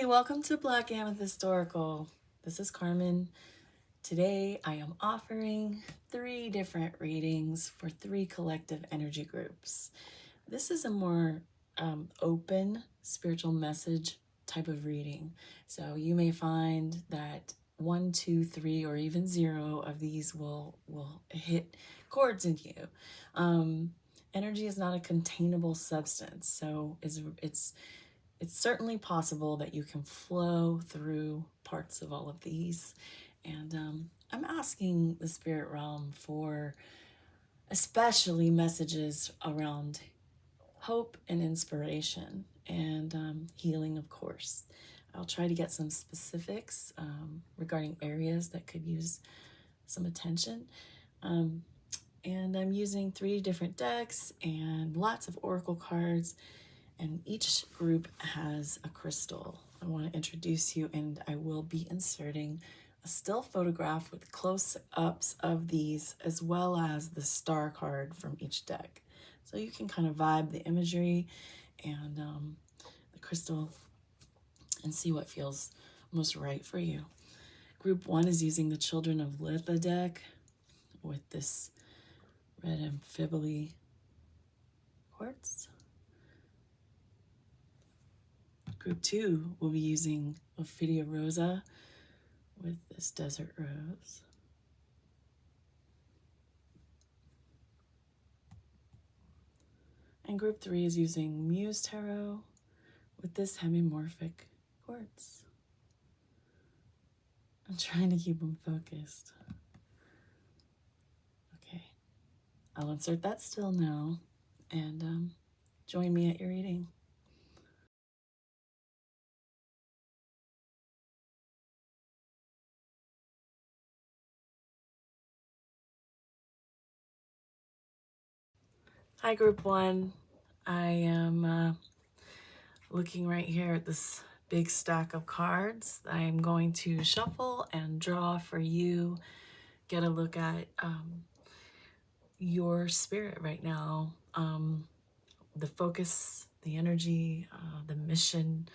Hey, welcome to Black Amethyst Oracle. This is Carmen. Today I am offering 3 different readings for 3 collective energy groups. This is a more open spiritual message type of reading. So you may find that 1, 2, 3, or even 0 of these will hit chords in you. Energy is not a containable substance, so it's certainly possible that you can flow through parts of all of these. And I'm asking the spirit realm for especially messages around hope and inspiration and healing, of course. I'll try to get some specifics regarding areas that could use some attention. And I'm using 3 different decks and lots of oracle cards, and each group has a crystal. I want to introduce you, and I will be inserting a still photograph with close-ups of these, as well as the star card from each deck. So you can kind of vibe the imagery and the crystal and see what feels most right for you. Group 1 is using the Children of LITHA deck with this red amphibole quartz. Group 2 will be using OPHIDIA ROSA with this desert rose. And group 3 is using MUSE tarot with this hemimorphic quartz. I'm trying to keep them focused. Okay, I'll insert that still now, and join me at your reading. Hi, group 1. I am looking right here at this big stack of cards. I'm going to shuffle and draw for you, get a look at your spirit right now, the focus, the energy, the mission,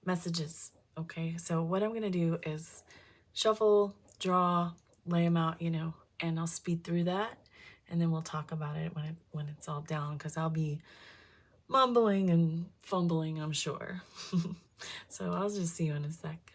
messages. Okay, so what I'm gonna do is shuffle, draw, lay them out, and I'll speed through that, and then we'll talk about it when it's all down, because I'll be mumbling and fumbling, I'm sure. So I'll just see you in a sec.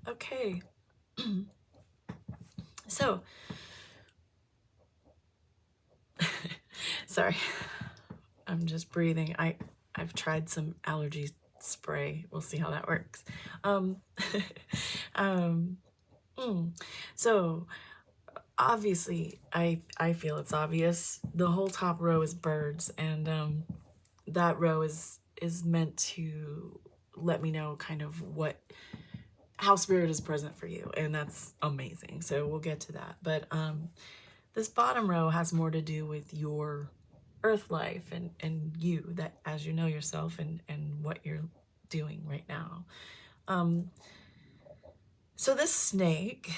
Okay. So, sorry, I'm just breathing. I've tried some allergy spray. We'll see how that works. So obviously, I feel it's obvious. The whole top row is birds, and that row is meant to let me know kind of how spirit is present for you, and that's amazing. So we'll get to that. But this bottom row has more to do with your earth life and you, that as you know yourself and what you're doing right now. So this snake,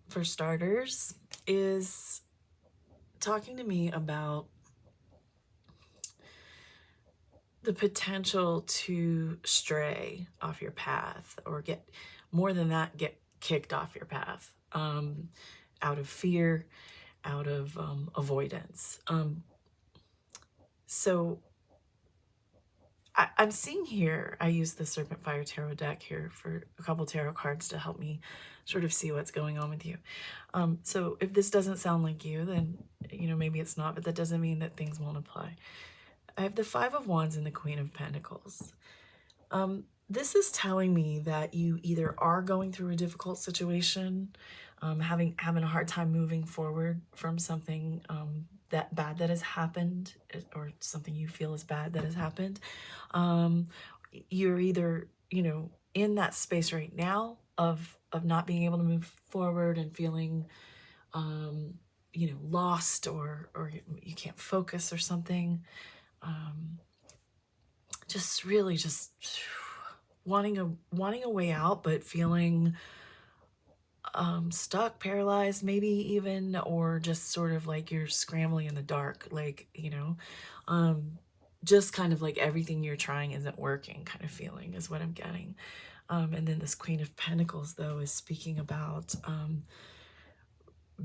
for starters, is talking to me about the potential to stray off your path, or get more than that, get kicked off your path, out of fear, out of avoidance. So I'm seeing here, I use the SERPENTFIRE tarot deck here for a couple tarot cards to help me sort of see what's going on with you. So if this doesn't sound like you, then, you know, maybe it's not, but that doesn't mean that things won't apply. I have the Five of Wands and the Queen of Pentacles. This is telling me that you either are going through a difficult situation, having a hard time moving forward from something that bad that has happened, or something you feel is bad that has happened. You're either, you know, in that space right now of not being able to move forward and feeling you know, lost, or you can't focus or something. Just really just wanting a way out, but feeling stuck, paralyzed, maybe even, or just sort of like you're scrambling in the dark, like, you know, just kind of like everything you're trying isn't working kind of feeling is what I'm getting. And then this Queen of Pentacles, though, is speaking about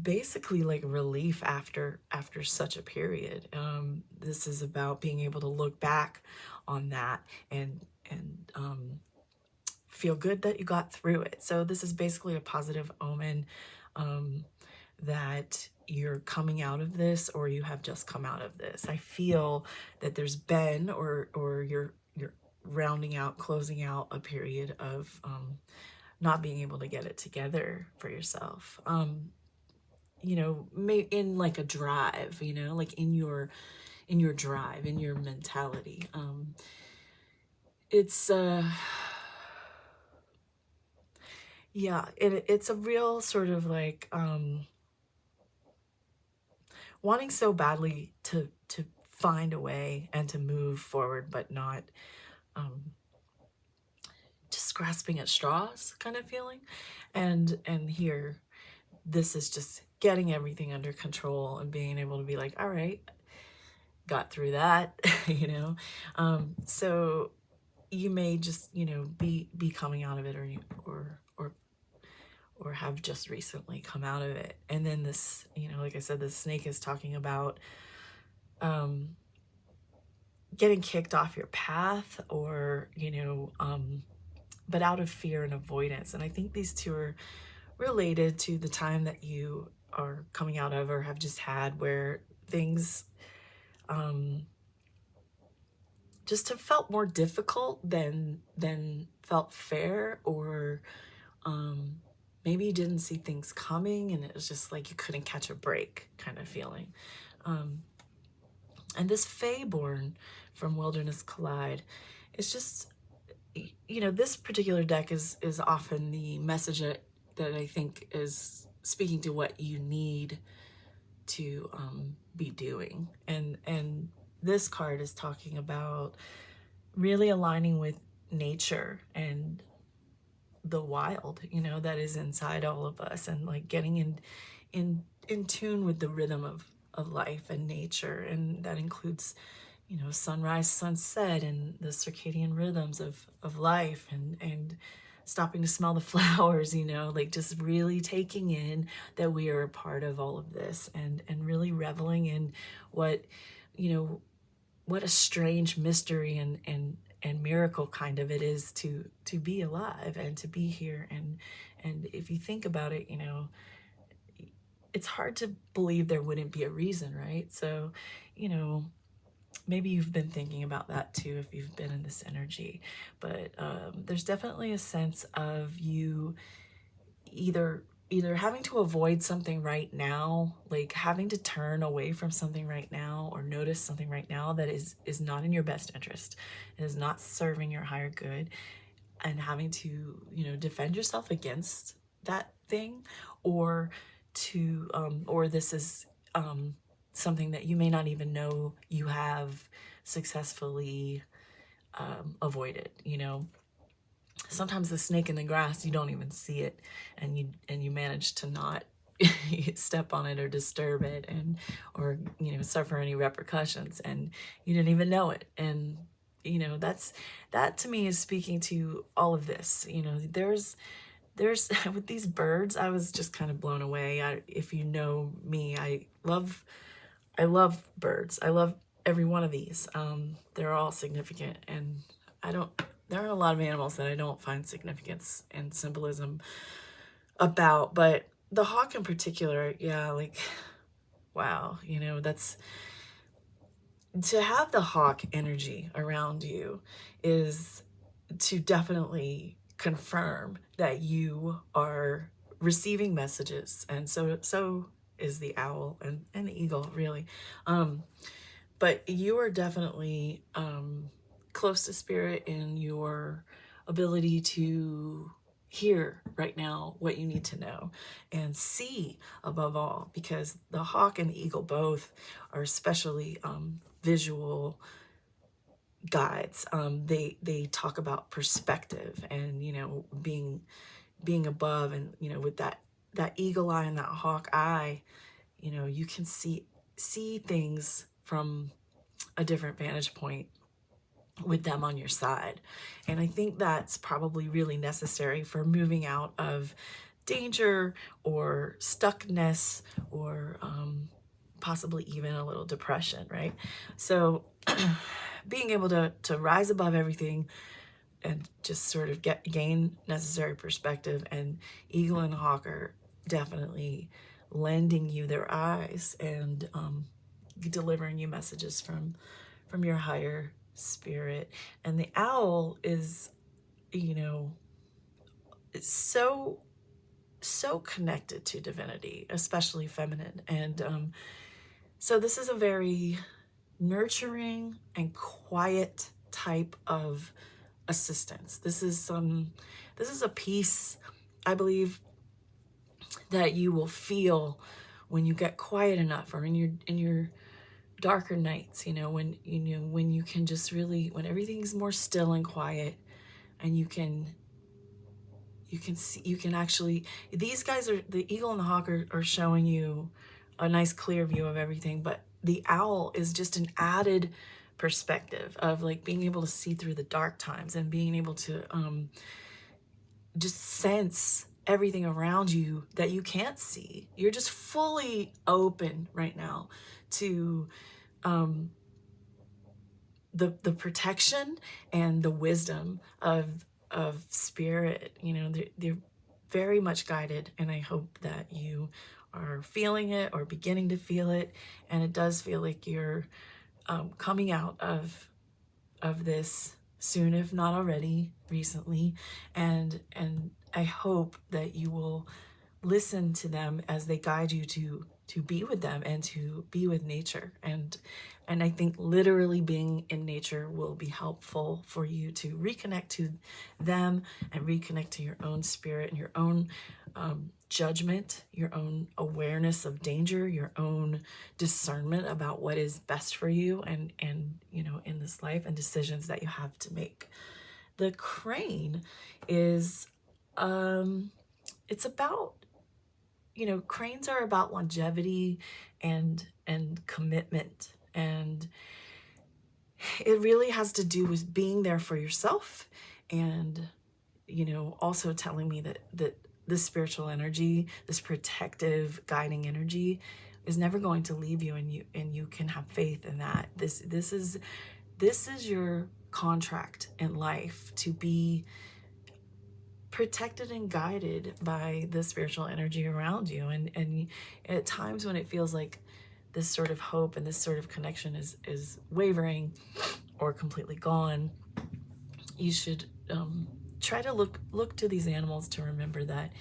basically like relief after such a period. This is about being able to look back on that and feel good that you got through it. So this is basically a positive omen that you're coming out of this, or you have just come out of this. I feel that there's been, or you're rounding out, closing out a period of not being able to get it together for yourself. You know, in like a drive, you know, like in your drive, in your mentality. It's yeah, it's a real sort of like wanting so badly to find a way and to move forward, but not just grasping at straws kind of feeling. And here, this is just getting everything under control and being able to be like, all right, got through that, you know. So you may just, you know, be coming out of it, or have just recently come out of it. And then this, you know, like I said, the snake is talking about getting kicked off your path, or, you know, but out of fear and avoidance. And I think these two are related to the time that you are coming out of or have just had, where things just have felt more difficult than felt fair, or maybe you didn't see things coming and it was just like you couldn't catch a break kind of feeling. And this Feyborn from Wilderness Collide is just, you know, this particular deck is often the message that I think is speaking to what you need to be doing. And this card is talking about really aligning with nature and the wild, you know, that is inside all of us, and like getting in tune with the rhythm of life and nature. And that includes, you know, sunrise, sunset, and the circadian rhythms of life, and stopping to smell the flowers, you know, like just really taking in that we are a part of all of this, and really reveling in what, you know, what a strange mystery and miracle kind of it is to be alive and to be here. And if you think about it, you know, it's hard to believe there wouldn't be a reason, right? So, you know, maybe you've been thinking about that too if you've been in this energy. But there's definitely a sense of you either having to avoid something right now, like having to turn away from something right now, or notice something right now that is not in your best interest, is not serving your higher good, and having to, you know, defend yourself against that thing, or to or this is something that you may not even know you have successfully avoided, you know. Sometimes the snake in the grass, you don't even see it, and you manage to not step on it or disturb it, and or, you know, suffer any repercussions, and you didn't even know it. And, you know, that to me is speaking to all of this. You know, there's with these birds, I was just kind of blown away. If you know me, I love birds. I love every one of these. They're all significant, and there are a lot of animals that I don't find significance and symbolism about, but the hawk in particular, yeah, like, wow, that's, to have the hawk energy around you is to definitely confirm that you are receiving messages. And so is the owl and the eagle, really. But you are definitely close to spirit in your ability to hear right now what you need to know and see above all, because the hawk and the eagle both are especially visual guides. They talk about perspective and being above, and with that eagle eye and that hawk eye, you can see things from a different vantage point with them on your side. And I think that's probably really necessary for moving out of danger or stuckness or possibly even a little depression, right? So being able to rise above everything and just sort of gain necessary perspective, and eagle and hawk are definitely lending you their eyes and delivering you messages from your higher spirit. And the owl is, it's so connected to divinity, especially feminine. And so this is a very nurturing and quiet type of assistance. This is a piece, I believe, that you will feel when you get quiet enough, or in your darker nights, when you can just really, when everything's more still and quiet, and you can see, you can actually, these guys are, the eagle and the hawk are showing you a nice clear view of everything, but the owl is just an added perspective of like being able to see through the dark times and being able to just sense everything around you that you can't see. You're just fully open right now to the protection and the wisdom of spirit. They're very much guided, and I hope that you are feeling it or beginning to feel it. And it does feel like you're coming out of this soon, if not already, recently. And I hope that you will listen to them as they guide you to be with them and to be with nature. And I think literally being in nature will be helpful for you to reconnect to them and reconnect to your own spirit and your own judgment, your own awareness of danger, your own discernment about what is best for you and in this life, and decisions that you have to make. The crane is it's about, cranes are about longevity and commitment, and it really has to do with being there for yourself, and also telling me that this spiritual energy, this protective guiding energy, is never going to leave you, and you can have faith in that. This is your contract in life, to be protected and guided by the spiritual energy around you. And at times when it feels like this sort of hope and this sort of connection is wavering or completely gone, you should try to look to these animals to remember that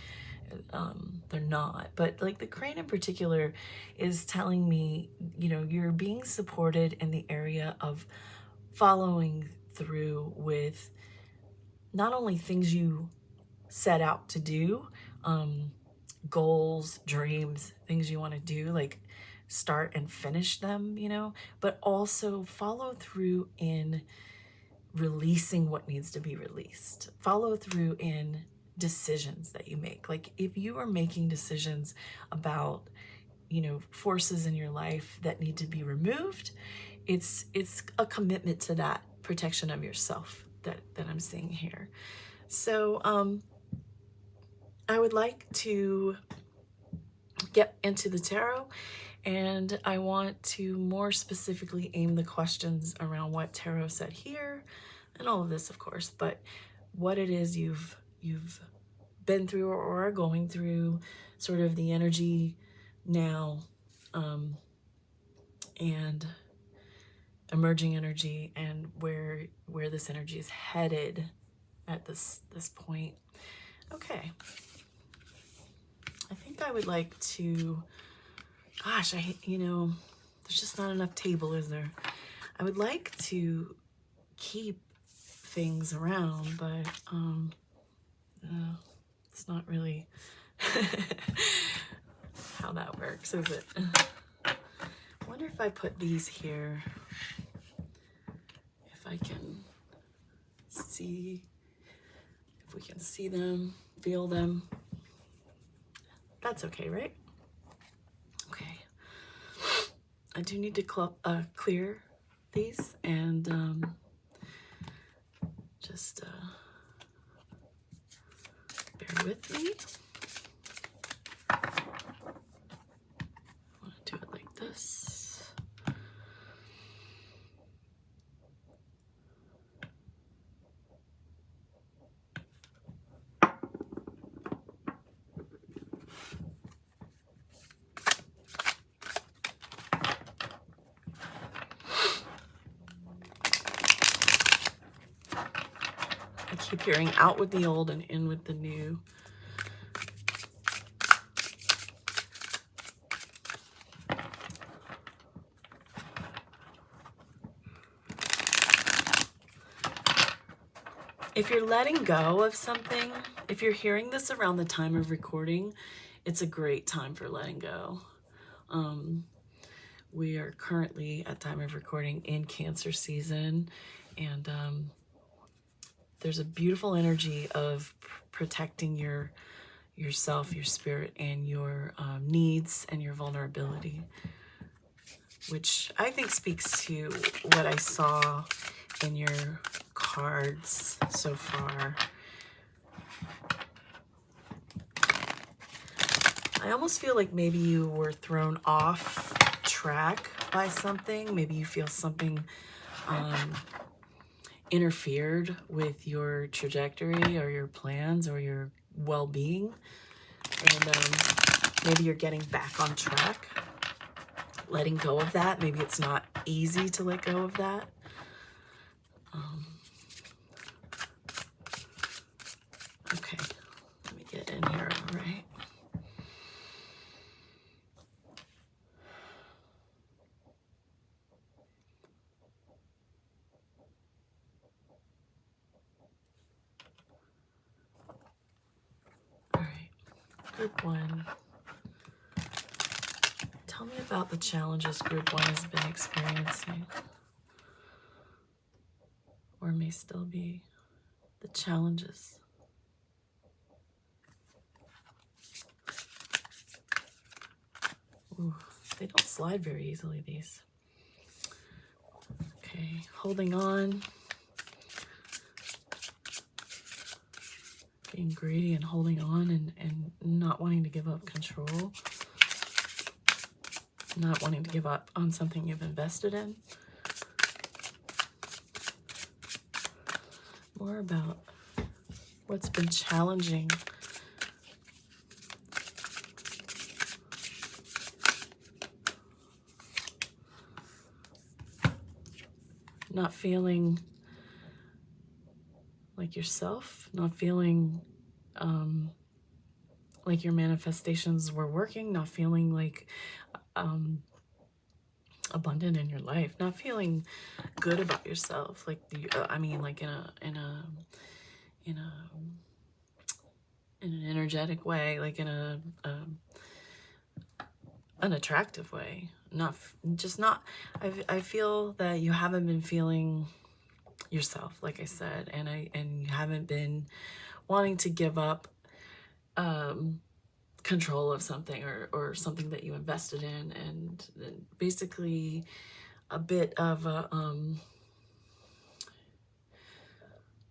they're not. But like the crane in particular is telling me, you're being supported in the area of following through with not only things you set out to do, goals, dreams, things you want to do, like start and finish them, but also follow through in releasing what needs to be released. Follow through in decisions that you make. Like if you are making decisions about, forces in your life that need to be removed, it's a commitment to that protection of yourself that I'm seeing here. So I would like to get into the tarot And I want to more specifically aim the questions around what tarot said here, and all of this, of course, but what it is you've been through or are going through, sort of the energy now, and emerging energy, and where this energy is headed at this point. Okay. I think I would like to, gosh, there's just not enough table, is there? I would like to keep things around, but it's not really how that works, is it? I wonder if I put these here, if I can see, if we can see them, feel them. That's okay, right? Okay. I do need to clear these, and just bear with me. I want to do it like this. I keep hearing out with the old and in with the new. If you're letting go of something, if you're hearing this around the time of recording, it's a great time for letting go. We are currently, at time of recording, in Cancer season, and there's a beautiful energy of protecting yourself, your spirit, and your needs and your vulnerability, which I think speaks to what I saw in your cards so far. I almost feel like maybe you were thrown off track by something. Maybe you feel something interfered with your trajectory or your plans or your well-being, and maybe you're getting back on track, letting go of that. Maybe it's not easy to let go of that. Okay, let me get in here, all right? All right, group one. Tell me about the challenges group one has been experiencing, or may still be, the challenges. Ooh, they don't slide very easily, these. Okay, holding on, being greedy and holding on, and not wanting to give up control, not wanting to give up on something you've invested in. More about what's been challenging. Not feeling like yourself, not feeling like your manifestations were working, not feeling like abundant in your life, not feeling good about yourself, like I mean, like in an energetic way, like in an attractive way. I feel that you haven't been feeling yourself, like I said, and you haven't been wanting to give up control of something, or something that you invested in, and basically a bit of a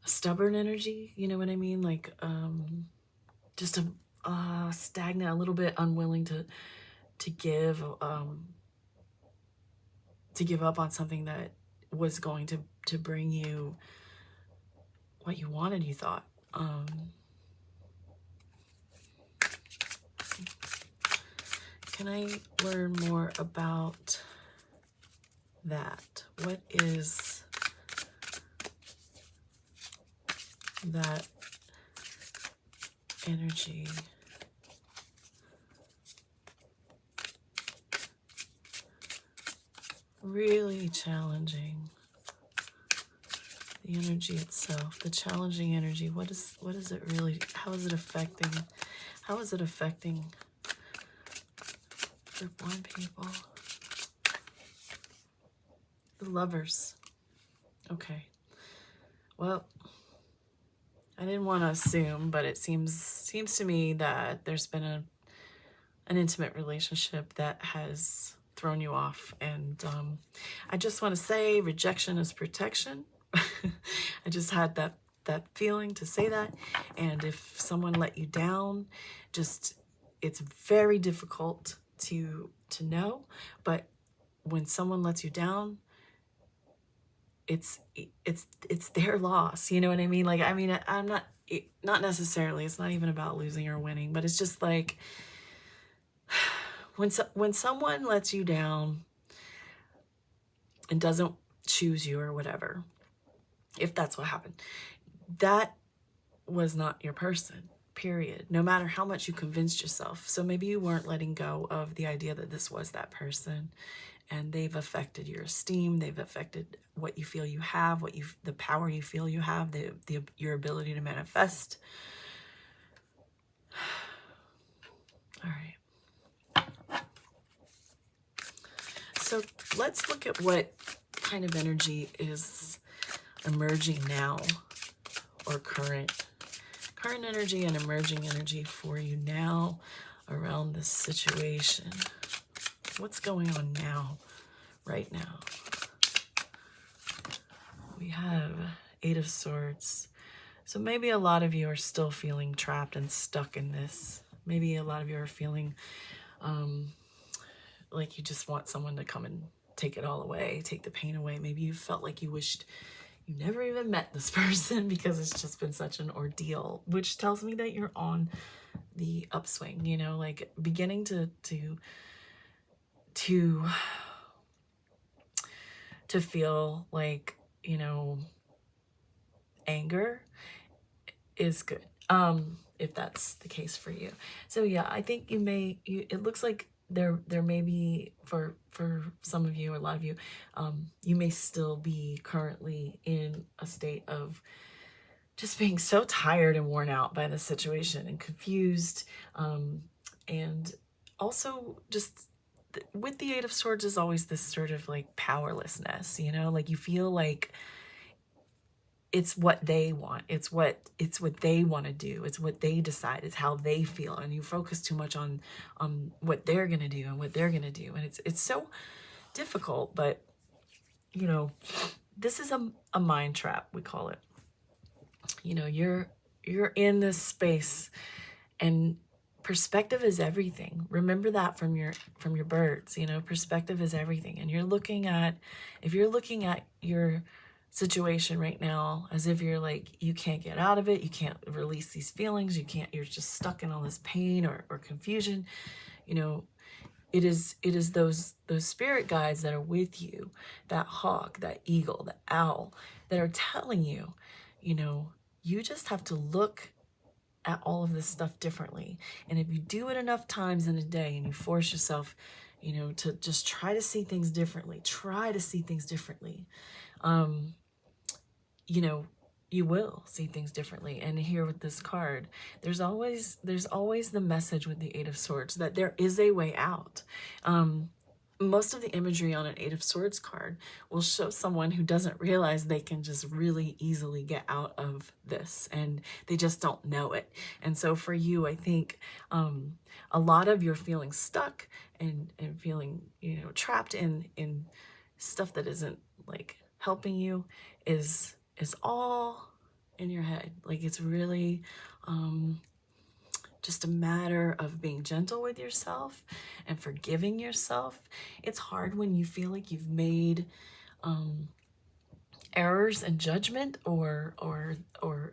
stubborn energy, you know what I mean? Like just a stagnant, a little bit unwilling give up on something that was going to bring you what you wanted, you thought. Can I learn more about that? What is that energy? Really challenging. The energy itself, the challenging energy. What is it really? How is it affecting? How is it affecting group 1 people? The Lovers. Okay. Well, I didn't want to assume, but it seems to me that there's been an intimate relationship that has thrown you off, and I just want to say rejection is protection. I just had that feeling to say that, and if someone let you down, it's very difficult to know, but when someone lets you down, it's their loss. You know what I mean? Like, I mean, I'm not necessarily, it's not even about losing or winning, but it's just like when someone lets you down and doesn't choose you or whatever, if that's what happened, that was not your person, period. No matter how much you convinced yourself. So maybe you weren't letting go of the idea that this was that person, and they've affected your esteem. They've affected what you feel you have, the power you feel you have, your ability to manifest. All right. So let's look at what kind of energy is emerging now, or current energy and emerging energy for you now around this situation. What's going on now, right now? We have 8 of Swords. So maybe a lot of you are still feeling trapped and stuck in this. Maybe a lot of you are feeling like you just want someone to come and take it all away, take the pain away. Maybe you felt like you wished you never even met this person because it's just been such an ordeal, which tells me that you're on the upswing, you know, like beginning to feel like, you know, anger is good, if that's the case for you. So yeah, I think it looks like there may be, for some of you, or a lot of you, you may still be currently in a state of just being so tired and worn out by the situation and confused, and also just with the 8 of Swords is always this sort of like powerlessness, you know, like you feel like it's what they want, it's what they want to do, it's what they decide, it's how they feel, and you focus too much on what they're gonna do and what they're gonna do, and it's so difficult. But you know, this is a mind trap, we call it. You know, you're in this space, and perspective is everything. Remember that from your birds, you know, perspective is everything. And if you're looking at your situation right now as if you're like, you can't get out of it, you can't release these feelings, you're just stuck in all this pain or confusion, you know, it is those spirit guides that are with you, that hawk, that eagle, that owl, that are telling you, you know, you just have to look at all of this stuff differently. And if you do it enough times in a day and you force yourself, you know, to just try to see things differently, you know, you will see things differently. And here with this card, there's always the message with the 8 of Swords that there is a way out. Most of the imagery on an 8 of Swords card will show someone who doesn't realize they can just really easily get out of this, and they just don't know it. And so for you, I think a lot of your feeling stuck and feeling, you know, trapped in stuff that isn't like helping you is all in your head. Like it's really just a matter of being gentle with yourself and forgiving yourself. It's hard when you feel like you've made errors in judgment or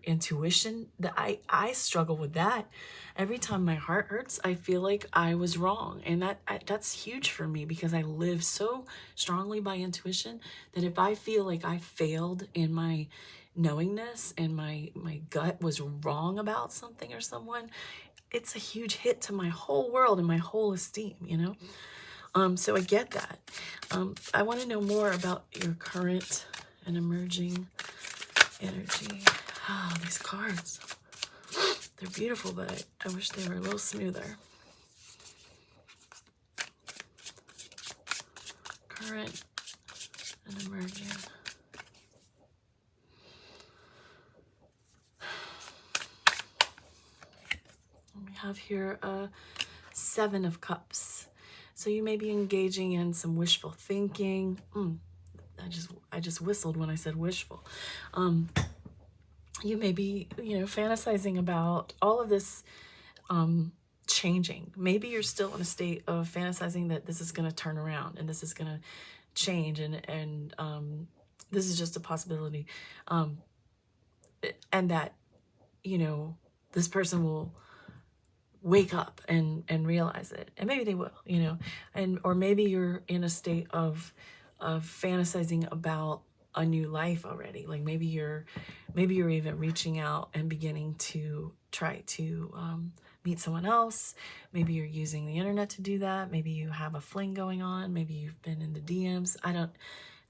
intuition. That I struggle with that. Every time my heart hurts, I feel like I was wrong, and that's huge for me, because I live so strongly by intuition that if I feel like I failed in my knowingness and my gut was wrong about something or someone, it's a huge hit to my whole world and my whole esteem, you know. So I get that. I want to know more about your current and emerging energy. Oh, these cards. They're beautiful, but I wish they were a little smoother. Current and emerging. We have here a 7 of Cups. So you may be engaging in some wishful thinking. I just whistled when I said wishful. You may be, fantasizing about all of this changing. Maybe you're still in a state of fantasizing that this is going to turn around and this is going to change, and this is just a possibility, and that this person will wake up and realize it, and maybe they will, or maybe you're in a state of fantasizing about a new life already. Like maybe you're even reaching out and beginning to try to meet someone else. Maybe you're using the internet to do that. Maybe you have a fling going on. Maybe you've been in the DMs.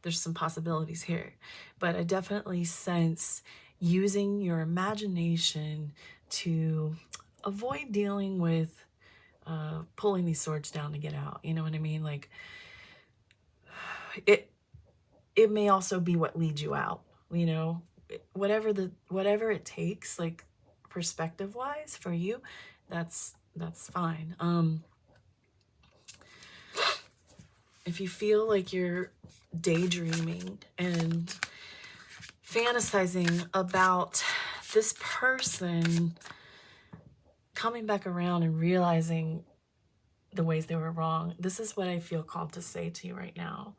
There's some possibilities here, but I definitely sense using your imagination to avoid dealing with pulling these swords down to get out. You know what I mean? Like it may also be what leads you out, whatever it takes, like perspective wise for you, that's fine. If you feel like you're daydreaming and fantasizing about this person coming back around and realizing the ways they were wrong, this is what I feel called to say to you right now.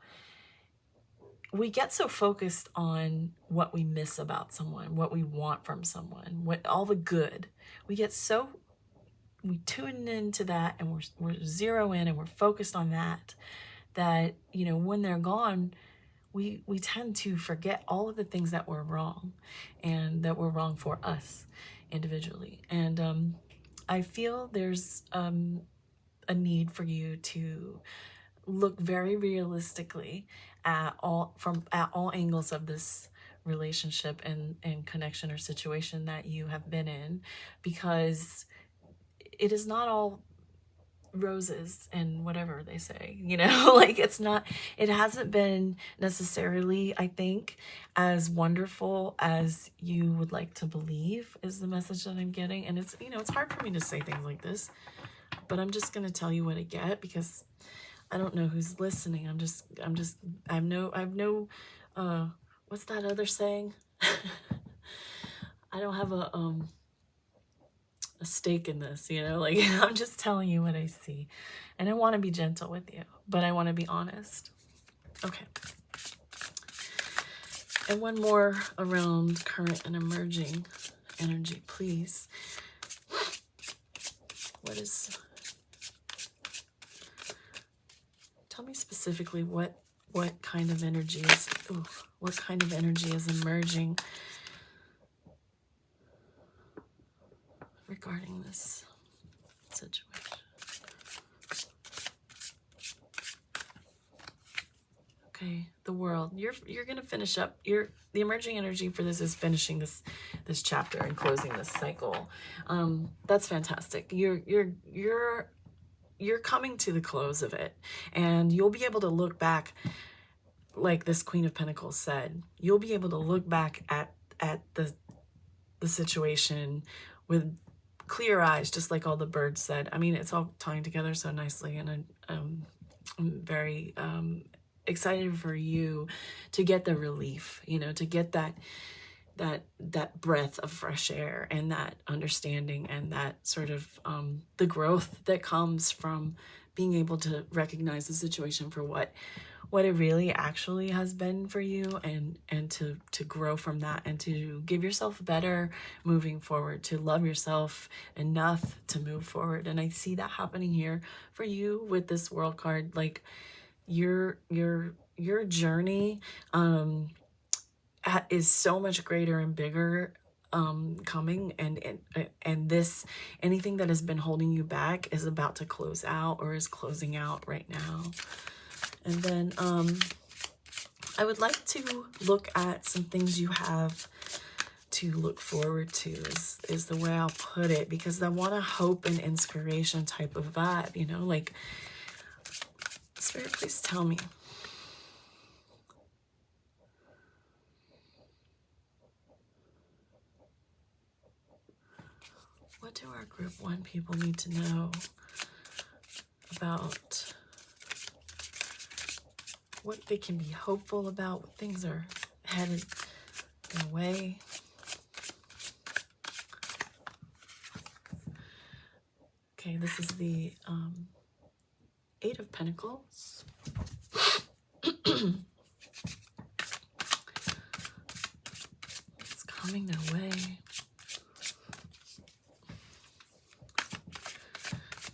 We get so focused on what we miss about someone, what we want from someone, all the good. We tune into that, and we're zero in, and we're focused on that when they're gone, we tend to forget all of the things that were wrong, and that were wrong for us individually. And I feel there's a need for you to look very realistically at all angles of this relationship and connection or situation that you have been in, because it is not all roses and whatever they say, like it hasn't been necessarily, I think, as wonderful as you would like to believe, is the message that I'm getting. And it's it's hard for me to say things like this, but I'm just going to tell you what I get, because I don't know who's listening. I have no what's that other saying? I don't have a stake in this, like I'm just telling you what I see, and I want to be gentle with you, but I want to be honest. Okay. And one more around current and emerging energy, please. Tell me specifically what kind of energy is, what kind of energy is emerging regarding this situation. Okay, the World. You're gonna finish up. The emerging energy for this is finishing this chapter and closing this cycle. That's fantastic. You're coming to the close of it, and you'll be able to look back, like this Queen of Pentacles said. You'll be able to look back at the situation with clear eyes, just like all the birds said. I mean, it's all tying together so nicely, and I'm very excited for you to get the relief, to get that that breath of fresh air and that understanding and that sort of the growth that comes from being able to recognize the situation for what it really actually has been for you, and to grow from that and to give yourself better moving forward, to love yourself enough to move forward. And I see that happening here for you with this world card. Like your journey is so much greater and bigger coming, and this, anything that has been holding you back is about to close out or is closing out right now. And then I would like to look at some things you have to look forward to, is the way I'll put it, because I want a hope and inspiration type of vibe, you know, like, Spirit, please tell me. What do our group 1 people need to know about what they can be hopeful about, what things are headed their way? Okay, this is the 8 of Pentacles. It's coming their way.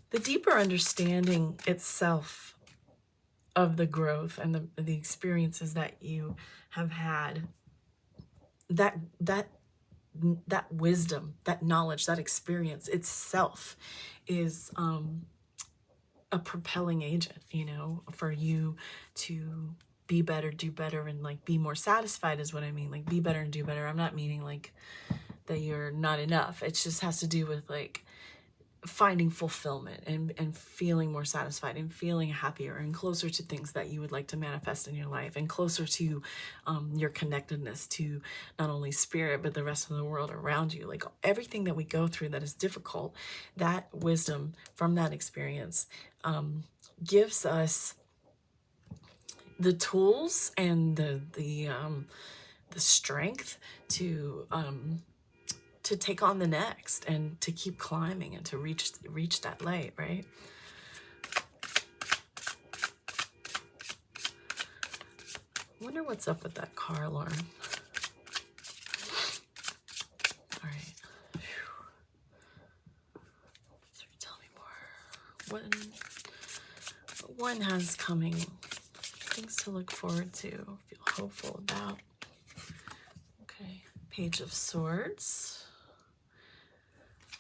The deeper understanding itself of the growth and the experiences that you have had, that wisdom, that knowledge, that experience itself is a propelling agent, you know, for you to be better, do better, and like be more satisfied is what I mean. Like be better and do better. I'm not meaning like that you're not enough. It just has to do with like finding fulfillment and feeling more satisfied and feeling happier and closer to things that you would like to manifest in your life, and closer to your connectedness to not only spirit but the rest of the world around you. Like everything that we go through that is difficult, that wisdom from that experience gives us the tools and the strength to take on the next and to keep climbing and to reach that light, right? I wonder what's up with that car alarm. All right. So tell me more. One has coming. Things to look forward to. Feel hopeful about. Okay. Page of Swords.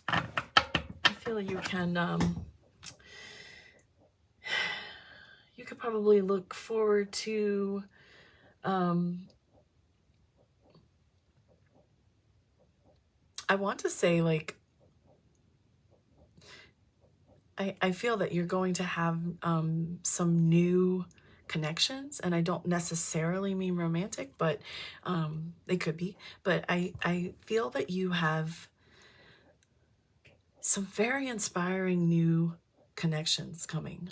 I feel you can you could probably look forward to I want to say like I feel that you're going to have some new connections, and I don't necessarily mean romantic, but they could be. But I feel that you have some very inspiring new connections coming,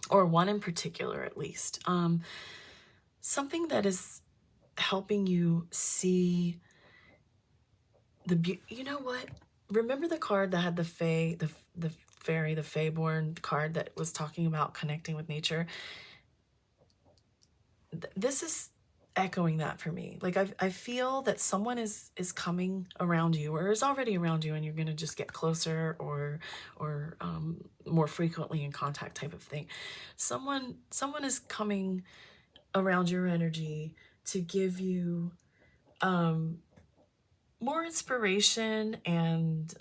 or one in particular at least. Something that is helping you see the beauty. You know what? Remember the card that had the Fae, the fairy, the Fae-born card that was talking about connecting with nature? This is echoing that for me. Like I feel that someone is coming around you, or is already around you, and you're gonna just get closer or more frequently in contact type of thing. Someone is coming around your energy to give you more inspiration and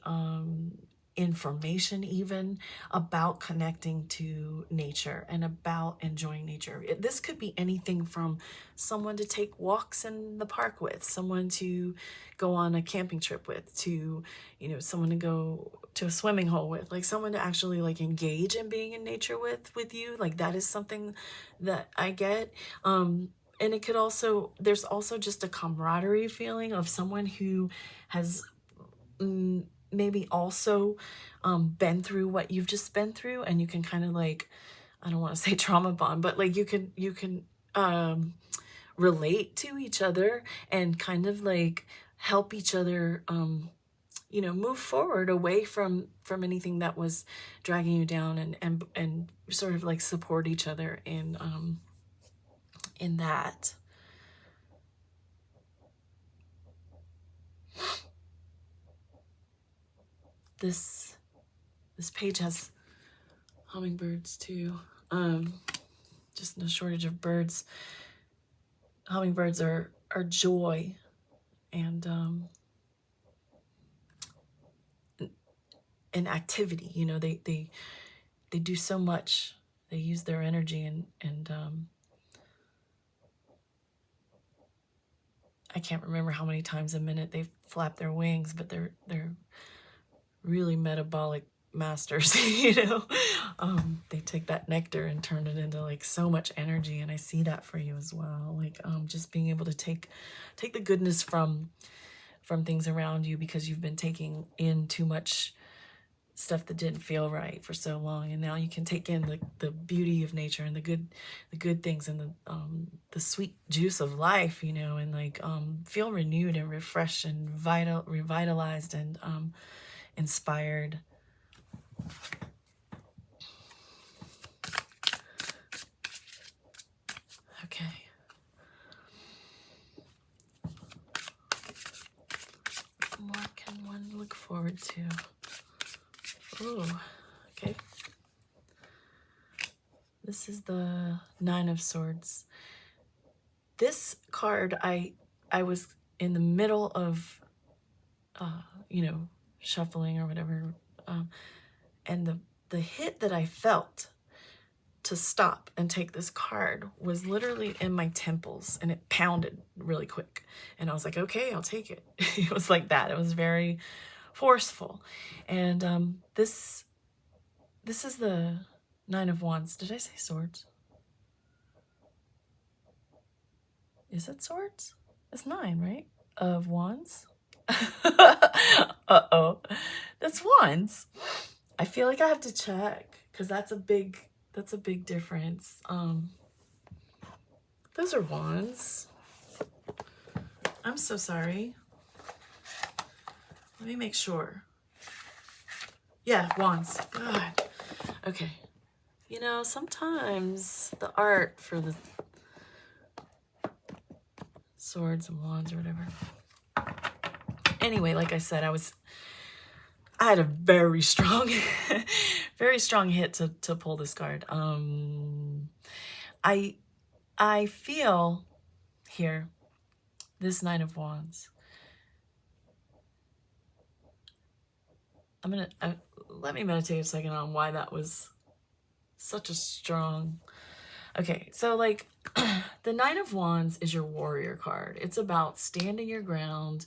information even about connecting to nature and about enjoying nature. This could be anything from someone to take walks in the park with, someone to go on a camping trip with, to, you know, someone to go to a swimming hole with, like someone to actually like engage in being in nature with you. Like that is something that I get. And it could also, there's also just a camaraderie feeling of someone who has maybe also been through what you've just been through, and you can kind of like, I don't want to say trauma bond, but like you can relate to each other and kind of like help each other, you know, move forward away from anything that was dragging you down, and sort of like support each other in that. This page has hummingbirds too. Just no shortage of birds. Hummingbirds are joy, and an activity. You know, they do so much. They use their energy, and I can't remember how many times a minute they flap their wings, but they're really metabolic masters. You know, they take that nectar and turn it into like so much energy, and I see that for you as well. Like just being able to take the goodness from things around you, because you've been taking in too much stuff that didn't feel right for so long, and now you can take in the beauty of nature and the good things, and the sweet juice of life, you know, and like feel renewed and refreshed and revitalized and inspired. Okay. What can one look forward to? Oh, okay. This is the Nine of Swords. This card, I was in the middle of, you know, shuffling or whatever, and the hit that I felt to stop and take this card was literally in my temples, and it pounded really quick, and I was like, okay, I'll take it. It was like that. It was very forceful. And this is the Nine of Wands. Did I say swords? Is it swords? It's 9, right? Of Wands. Uh-oh. That's Wands. I feel like I have to check, because that's a big difference. Those are Wands. I'm so sorry. Let me make sure. Yeah, Wands. God. Okay. You know, sometimes the art for the swords and wands or whatever. Anyway, like I said, I had a very strong hit to pull this card. I feel here, this Nine of Wands. Let me meditate a second on why that was such a strong. Okay, so like the Nine of Wands is your warrior card. It's about standing your ground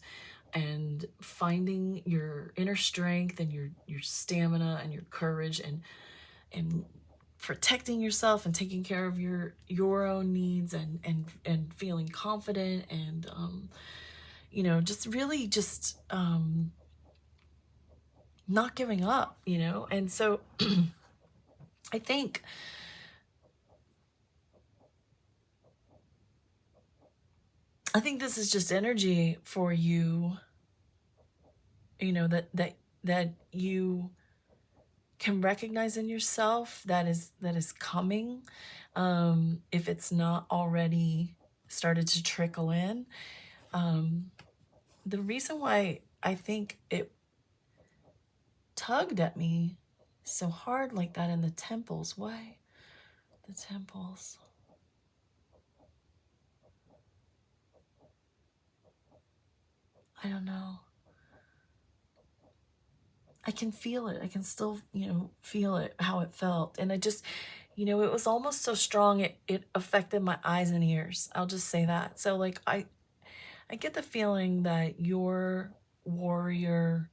and finding your inner strength and your stamina and your courage, and protecting yourself and taking care of your own needs, and feeling confident, and you know, just really just not giving up, you know. And so I think this is just energy for you, you know, that you can recognize in yourself that is coming, if it's not already started to trickle in. The reason why I think it tugged at me so hard like that in the temples, why the temples? I don't know. I can feel it. I can still, you know, feel it, how it felt. And I just, you know, it was almost so strong, it affected my eyes and ears. I'll just say that. So like, I get the feeling that your warrior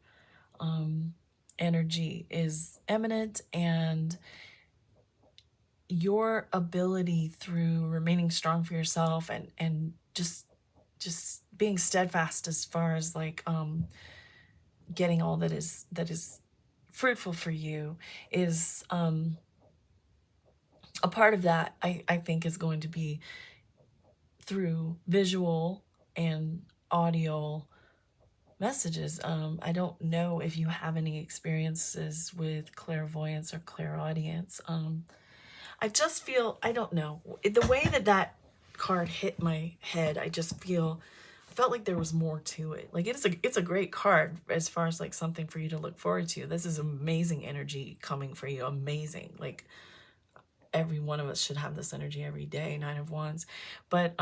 energy is eminent, and your ability through remaining strong for yourself, and just being steadfast as far as like getting all that is fruitful for you is a part of that. I think is going to be through visual and audio messages. I don't know if you have any experiences with clairvoyance or clairaudience. I just feel, I don't know, the way that that card hit my head, I felt like there was more to it. Like it's a great card as far as like something for you to look forward to. This is amazing energy coming for you. Amazing. Like every one of us should have this energy every day, Nine of Wands. But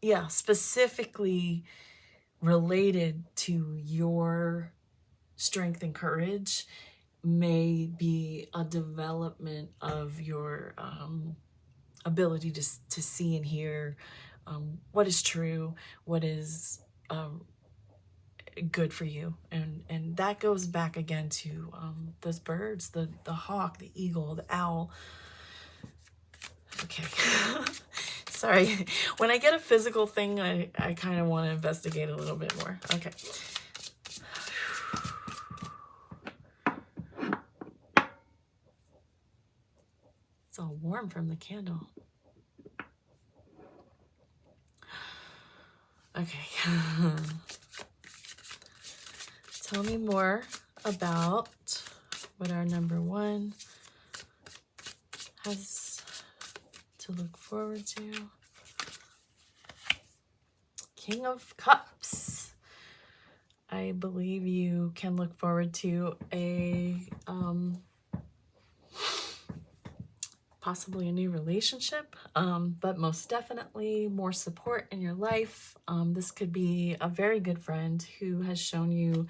yeah, specifically related to your strength and courage may be a development of your ability to see and hear what is true, what is good for you. And that goes back again to those birds, the hawk, the eagle, the owl. Okay. Sorry. When I get a physical thing, I kind of want to investigate a little bit more. Okay. It's all warm from the candle. Okay. Tell me more about what our number one has to look forward to. King of Cups. I believe you can look forward to a possibly a new relationship, but most definitely more support in your life. This could be a very good friend who has shown you,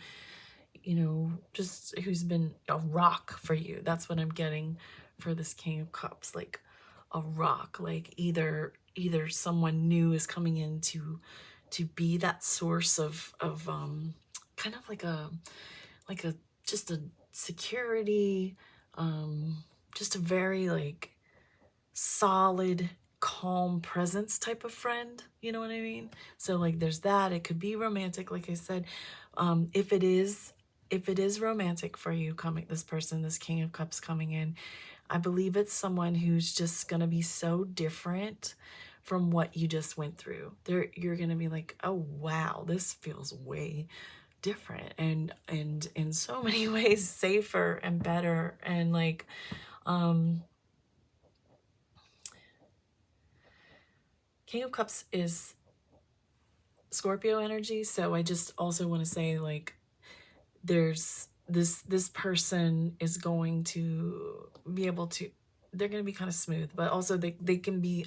you know, just who's been a rock for you. That's what I'm getting for this King of Cups, like a rock, like either someone new is coming in to be that source of kind of like a just a security, just a very like solid, calm presence type of friend, you know what I mean? So like there's that. It could be romantic, like I said. If it is romantic for you, this person, this King of Cups coming in, I believe it's someone who's just gonna be so different from what you just went through. You're gonna be like, oh wow, this feels way different and in so many ways safer and better. And like King of Cups is Scorpio energy, so I just also want to say like there's this person is going to be able to, they're going to be kind of smooth, but also they can be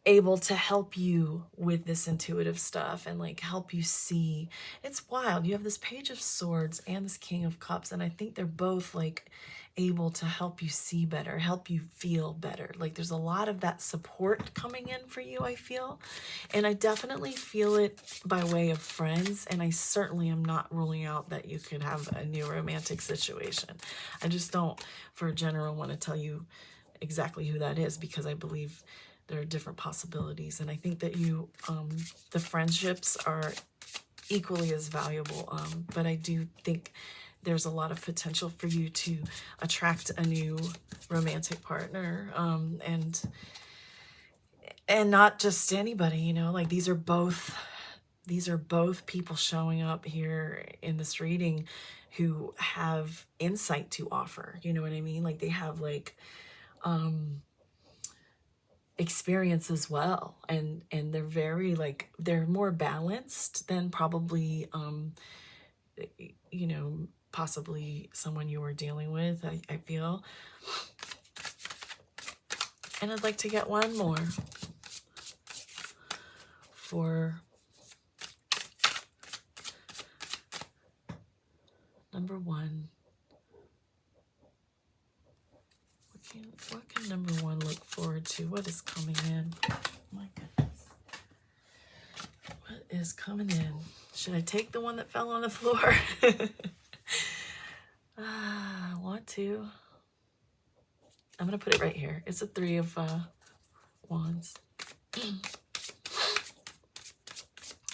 able to help you with this intuitive stuff and like help you see. It's wild. You have this Page of Swords and this King of Cups, and I think they're both like able to help you see better, help you feel better. Like there's a lot of that support coming in for you, I feel. And I definitely feel it by way of friends, and I certainly am not ruling out that you could have a new romantic situation. I just don't, for a general, want to tell you exactly who that is, because I believe there are different possibilities. And I think that you, the friendships are equally as valuable. But I do think there's a lot of potential for you to attract a new romantic partner. And not just anybody, you know, like these are both people showing up here in this reading who have insight to offer. You know what I mean? Like they have like, experience as well, and they're very like, they're more balanced than probably you know, possibly someone you were dealing with, I feel. And I'd like to get one more for number one. What can number one look forward to? What is coming in? My goodness. What is coming in? Should I take the one that fell on the floor? I want to. I'm going to put it right here. It's a Three of Wands.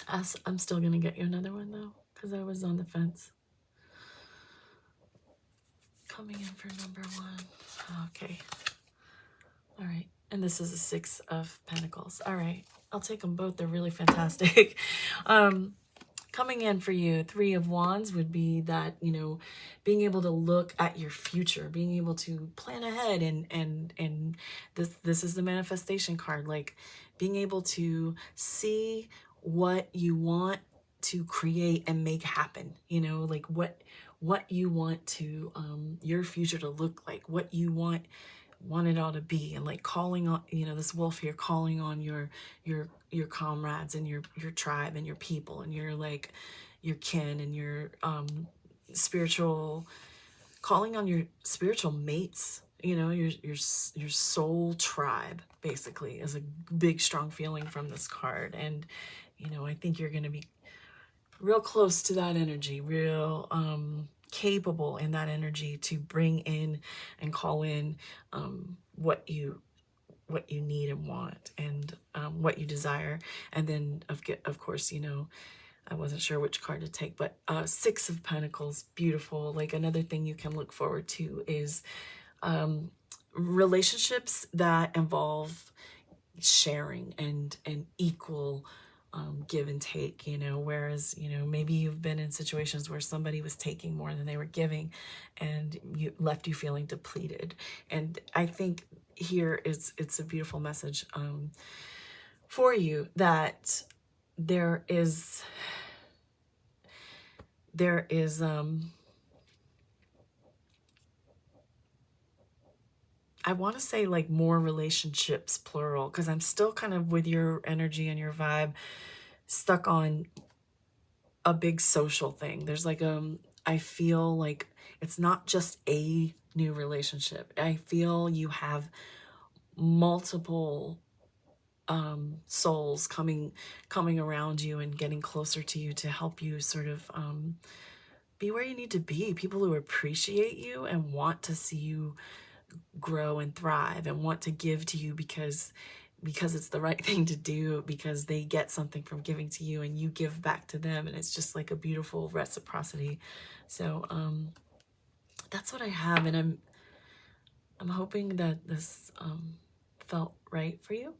I'm still going to get you another one, though, because I was on the fence. Coming in for number one. Okay. All right. And this is a 6 of Pentacles. All right. I'll take them both. They're really fantastic. Coming in for you, 3 of Wands would be that, you know, being able to look at your future, being able to plan ahead, and this is the manifestation card, like being able to see what you want to create and make happen, you know, like what you want to your future to look like, what you want it all to be, and like calling on, you know, this wolf here calling on your comrades and your tribe and your people and your like your kin and your spiritual, calling on your spiritual mates, you know, your soul tribe basically is a big strong feeling from this card. And you know, I think you're going to be real close to that energy, real capable in that energy to bring in and call in what you need and want, and what you desire. And then of course, you know, I wasn't sure which card to take, but 6 of Pentacles, beautiful. Like another thing you can look forward to is relationships that involve sharing and equal give and take, you know, whereas, you know, maybe you've been in situations where somebody was taking more than they were giving and you left you feeling depleted. And I think here it's a beautiful message for you that there is I want to say like more relationships, plural, because I'm still kind of with your energy and your vibe stuck on a big social thing. There's like I feel like it's not just a new relationship. I feel you have multiple souls coming around you and getting closer to you to help you sort of be where you need to be. People who appreciate you and want to see you grow and thrive and want to give to you because it's the right thing to do, because they get something from giving to you and you give back to them, and it's just like a beautiful reciprocity. So that's what I have, and I'm hoping that this felt right for you.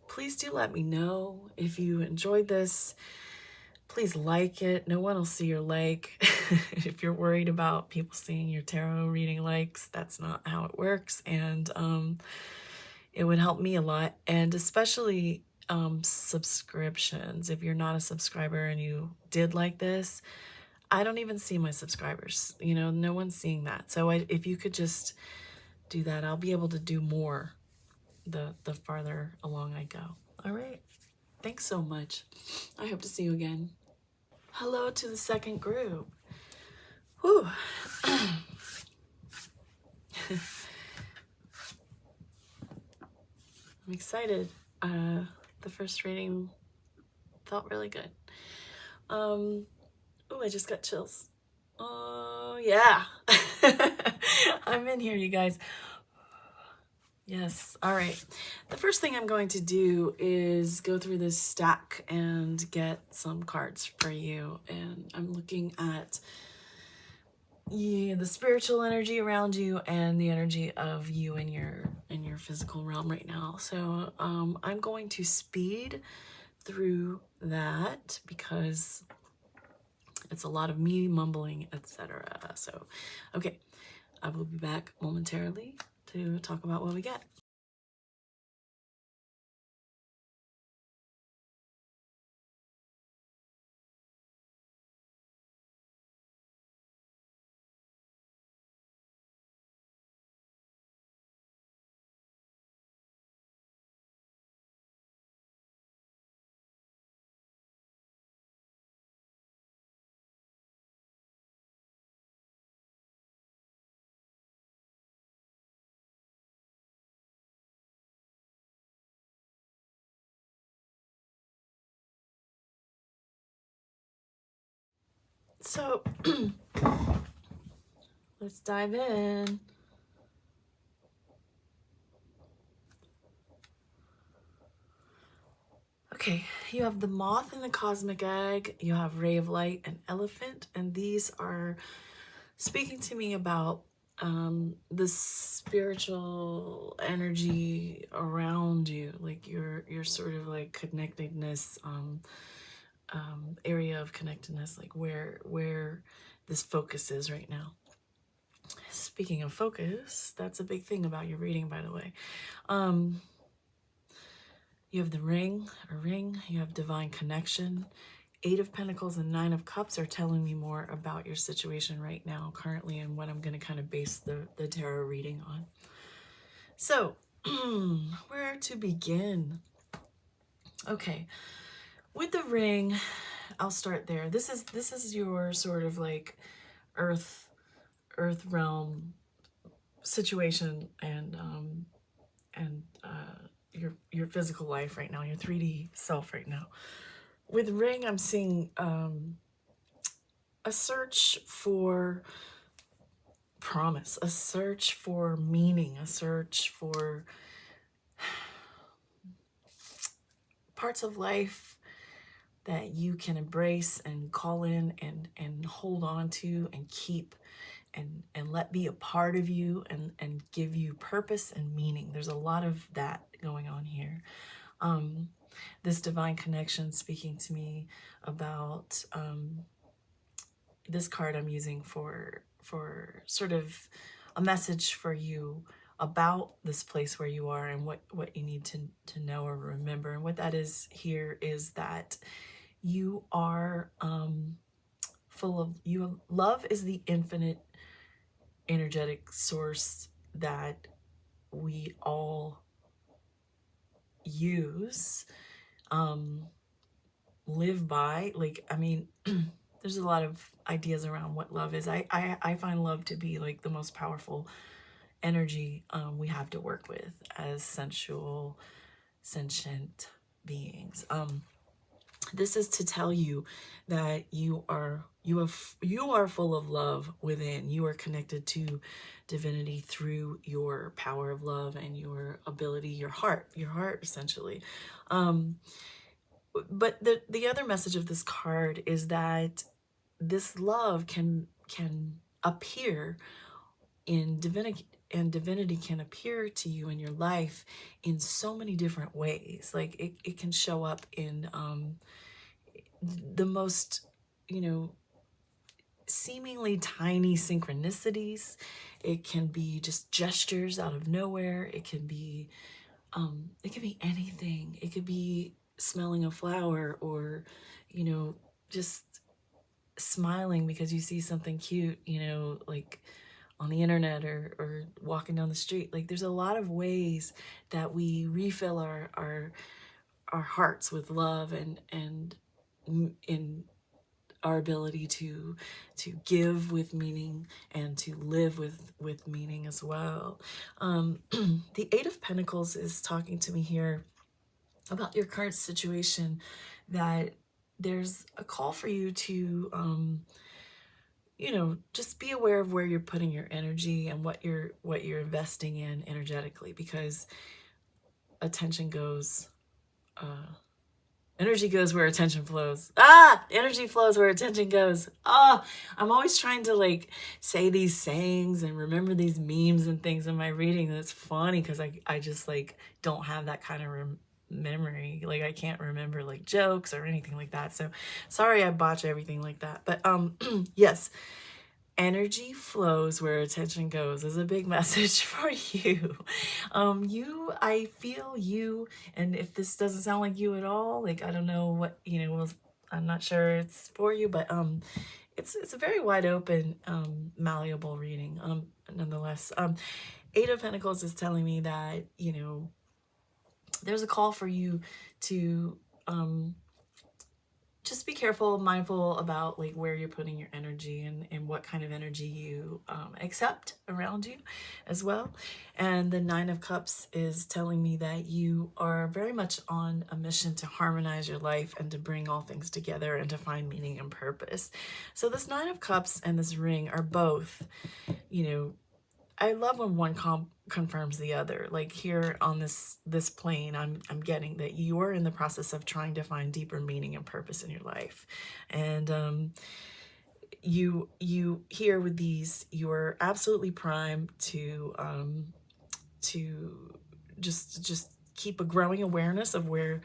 Please do let me know if you enjoyed this. Please like it. No one will see your like. If you're worried about people seeing your tarot reading likes, that's not how it works. And it would help me a lot. And especially subscriptions. If you're not a subscriber and you did like this, I don't even see my subscribers. You know, no one's seeing that. So if you could just do that, I'll be able to do more the farther along I go. All right. Thanks so much. I hope to see you again. Hello to the second group. Whew. I'm excited. The first reading felt really good. Oh, I just got chills. Oh, yeah. I'm in here, you guys. Yes. All right. The first thing I'm going to do is go through this stack and get some cards for you. And I'm looking at the spiritual energy around you and the energy of you in your physical realm right now. So I'm going to speed through that because it's a lot of me mumbling, etc. So, okay, I will be back momentarily to talk about what we get. So let's dive in. Okay, you have the moth and the cosmic egg, you have ray of light and elephant, and these are speaking to me about the spiritual energy around you, like your sort of like connectedness, area of connectedness, like where this focus is right now. Speaking of focus, that's a big thing about your reading, by the way. You have the ring, you have divine connection. 8 of Pentacles and 9 of Cups are telling me more about your situation right now, currently, and what I'm going to kind of base the tarot reading on. So, where to begin? Okay, with the ring, I'll start there. This is your sort of like earth realm situation, and your physical life right now, your 3D self right now. With ring, I'm seeing a search for promise, a search for meaning, a search for parts of life that you can embrace and call in and hold on to and keep and let be a part of you and give you purpose and meaning. There's a lot of that going on here. This divine connection speaking to me about this card I'm using for sort of a message for you about this place where you are and what you need to know or remember. And what that is here is that you are full of you. Love is the infinite energetic source that we all use, live by. Like, I mean, there's a lot of ideas around what love is. I find love to be like the most powerful energy we have to work with as sensual, sentient beings. This is to tell you that you are full of love within. You are connected to divinity through your power of love and your ability, your heart essentially. But the other message of this card is that this love can appear in divinity, and divinity can appear to you in your life in so many different ways. Like it can show up in the most, seemingly tiny synchronicities. It can be just gestures out of nowhere. It can be anything. It could be smelling a flower, or just smiling because you see something cute, like on the internet, or walking down the street. Like, there's a lot of ways that we refill our hearts with love and in our ability to give with meaning and to live with meaning as well. The 8 of Pentacles is talking to me here about your current situation, that there's a call for you to just be aware of where you're putting your energy and what you're investing in energetically, because attention goes energy goes where attention flows. Energy flows where attention goes. I'm always trying to like say these sayings and remember these memes and things in my reading. That's funny because I just like don't have that kind of memory. Like, I can't remember like jokes or anything like that. So sorry I botch everything like that. But yes. Energy flows where attention goes is a big message for you. I feel you, and if this doesn't sound like you at all, like, I don't know what, I'm not sure it's for you, but it's a very wide open, malleable reading, nonetheless. 8 of Pentacles is telling me that, there's a call for you to, just be careful, mindful about like where you're putting your energy and what kind of energy you accept around you as well. And the 9 of Cups is telling me that you are very much on a mission to harmonize your life and to bring all things together and to find meaning and purpose. So this 9 of Cups and this ring are both, I love when one confirms the other. Like here on this plane, I'm getting that you're in the process of trying to find deeper meaning and purpose in your life. And you here with these, you're absolutely primed to just keep a growing awareness of where,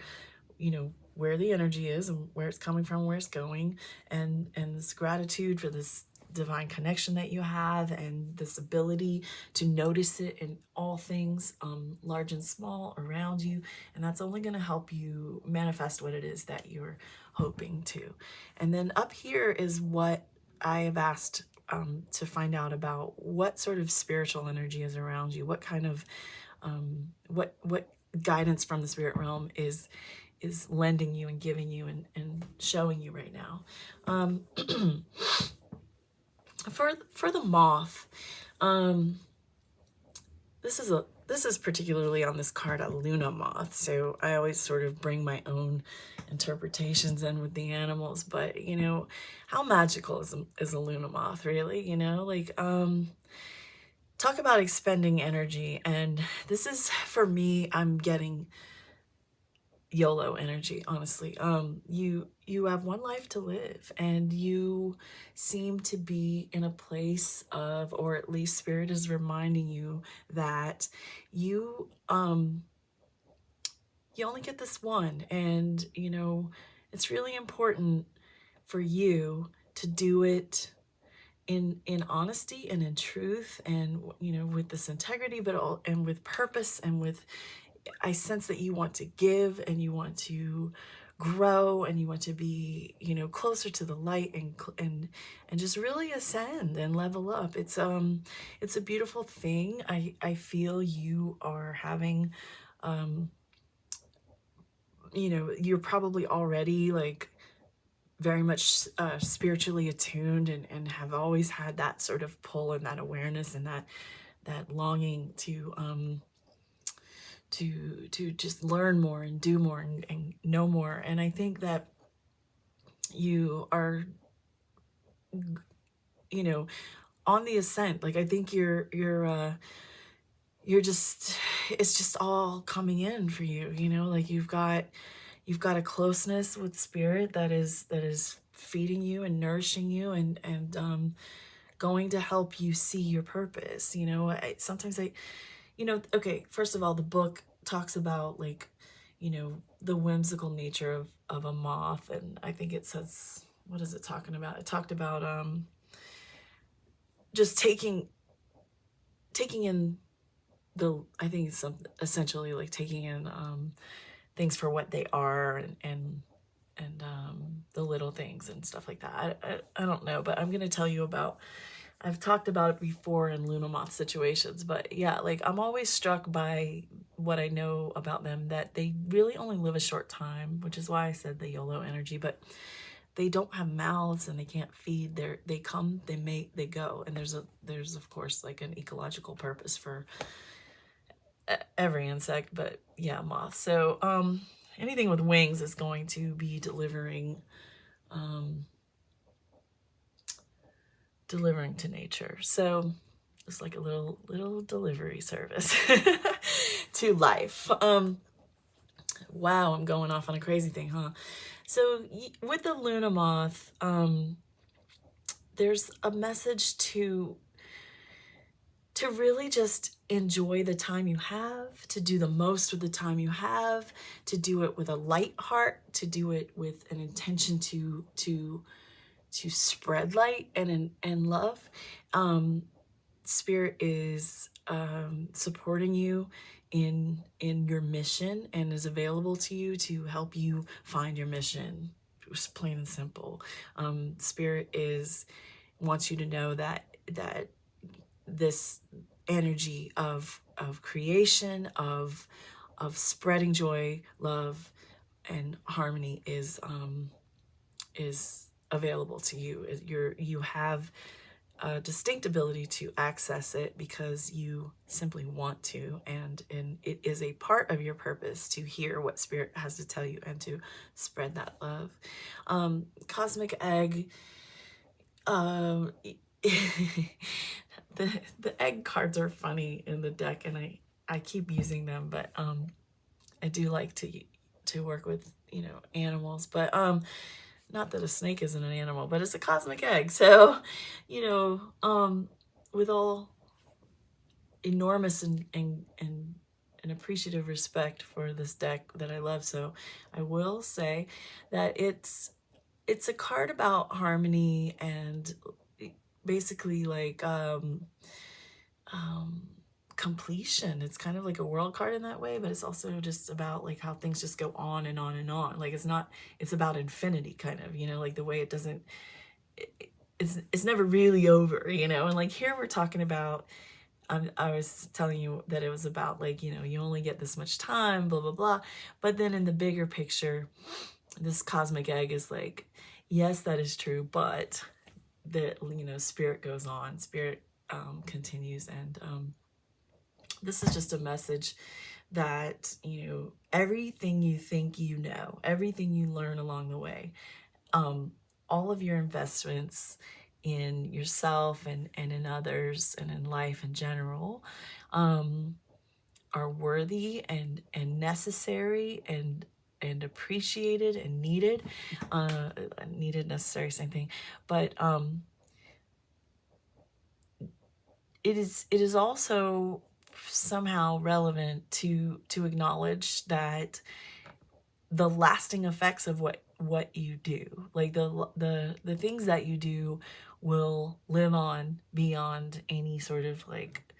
you know, where the energy is and where it's coming from, where it's going, and this gratitude for this divine connection that you have, and this ability to notice it in all things, large and small around you. And that's only going to help you manifest what it is that you're hoping to. And then up here is what I have asked to find out about: what sort of spiritual energy is around you, what kind of what guidance from the spirit realm is lending you and giving you and showing you right now. For the moth, this is particularly on this card a Luna moth, so I always sort of bring my own interpretations in with the animals. But you know, how magical is a Luna moth, really? You know, like talk about expending energy. And this is, for me, I'm getting YOLO energy, honestly. You have one life to live, and you seem to be in a place of, or at least spirit is reminding you that you you only get this one. And you know, it's really important for you to do it in honesty and in truth, and you know, with this integrity, but all, and with purpose, and with, I sense that you want to give, and you want to grow, and you want to be, you know, closer to the light, and just really ascend and level up. It's a beautiful thing. I feel you are having, you know, you're probably already like very much spiritually attuned, and have always had that sort of pull and that awareness and that longing to just learn more and do more and know more. And I think that you are, you know, on the ascent. Like, I think you're just, it's just all coming in for you, you know, like you've got a closeness with spirit that is feeding you and nourishing you, and going to help you see your purpose. You know, sometimes you know, okay, first of all, the book talks about, like, you know, the whimsical nature of a moth. And I think it says, what is it talking about? It talked about just taking in I think it's essentially like taking in things for what they are, and the little things and stuff like that. I don't know, but I'm gonna tell you about, I've talked about it before in Luna moth situations. But yeah, like, I'm always struck by what I know about them, that they really only live a short time, which is why I said the YOLO energy. But they don't have mouths, and they can't feed. They come, they mate, they go. And there's of course like an ecological purpose for every insect, but yeah, moths. So anything with wings is going to be delivering to nature. So it's like a little delivery service to life. Wow, I'm going off on a crazy thing, huh? So with the Luna moth, there's a message to really just enjoy the time you have, to do the most with the time you have, to do it with a light heart, to do it with an intention to spread light and love. Spirit is supporting you in your mission, and is available to you to help you find your mission. Just plain and simple. Spirit wants you to know that this energy of creation, of spreading joy, love, and harmony is available to you. You have a distinct ability to access it because you simply want to, and it is a part of your purpose to hear what spirit has to tell you and to spread that love. Cosmic egg, the egg cards are funny in the deck, and I keep using them, but I do like to work with, you know, animals. But not that a snake isn't an animal, but it's a cosmic egg. So, you know, with all enormous and appreciative respect for this deck that I love so, I will say that it's a card about harmony and basically like completion. It's kind of like a world card in that way, but it's also just about like how things just go on and on and on. Like it's about infinity, kind of, you know, like the way it doesn't, it's never really over, you know. And like here we're talking about, I was telling you that it was about like, you know, you only get this much time, blah blah blah, but then in the bigger picture, this cosmic egg is like, yes, that is true, but the, you know, spirit goes on, spirit continues. And this is just a message that, you know, everything you think you know, everything you learn along the way, all of your investments in yourself and in others and in life in general, are worthy and necessary and appreciated and needed. Needed, necessary, same thing. But it is also somehow relevant to acknowledge that the lasting effects of what you do, like the things that you do, will live on beyond any sort of like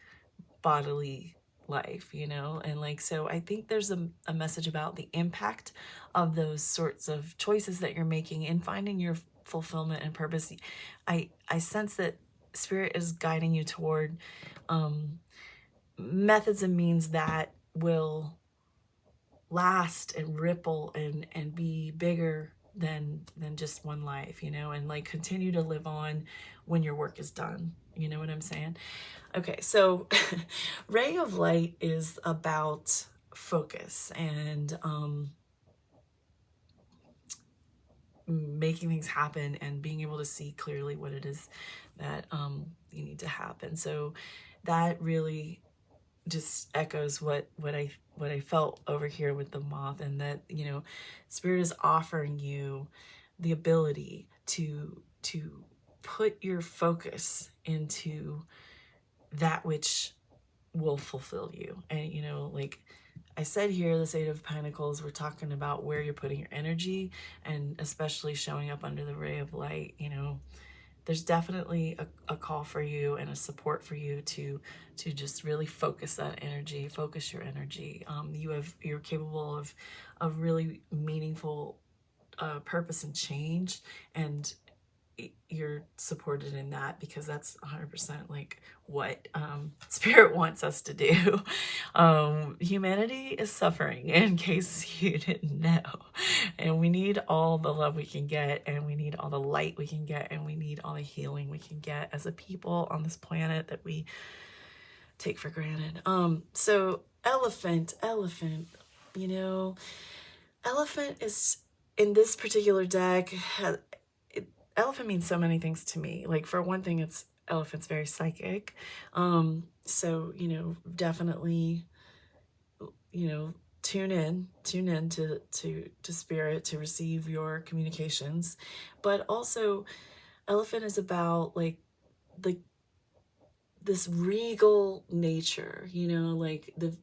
bodily life, you know. And like, so I think there's a message about the impact of those sorts of choices that you're making in finding your fulfillment and purpose. I sense that spirit is guiding you toward methods and means that will last and ripple and be bigger than just one life, you know, and like continue to live on when your work is done. You know what I'm saying? Okay, so Ray of Light is about focus and making things happen and being able to see clearly what it is that you need to happen. So that really just echoes what I felt over here with the moth, and that, you know, spirit is offering you the ability to put your focus into that which will fulfill you. And, you know, like I said here, this Eight of Pentacles, we're talking about where you're putting your energy, and especially showing up under the Ray of Light. You know, there's definitely a call for you and a support for you to just really focus that energy, focus your energy. You're capable of really meaningful purpose and change, and you're supported in that, because that's 100% like what spirit wants us to do. Humanity is suffering, in case you didn't know, and we need all the love we can get, and we need all the light we can get, and we need all the healing we can get as a people on this planet that we take for granted. So elephant, you know, elephant is in this particular deck. Elephant means so many things to me. Like, for one thing, elephant's very psychic. So, you know, definitely, you know, tune in to spirit to receive your communications. But also, elephant is about like this regal nature, you know, like the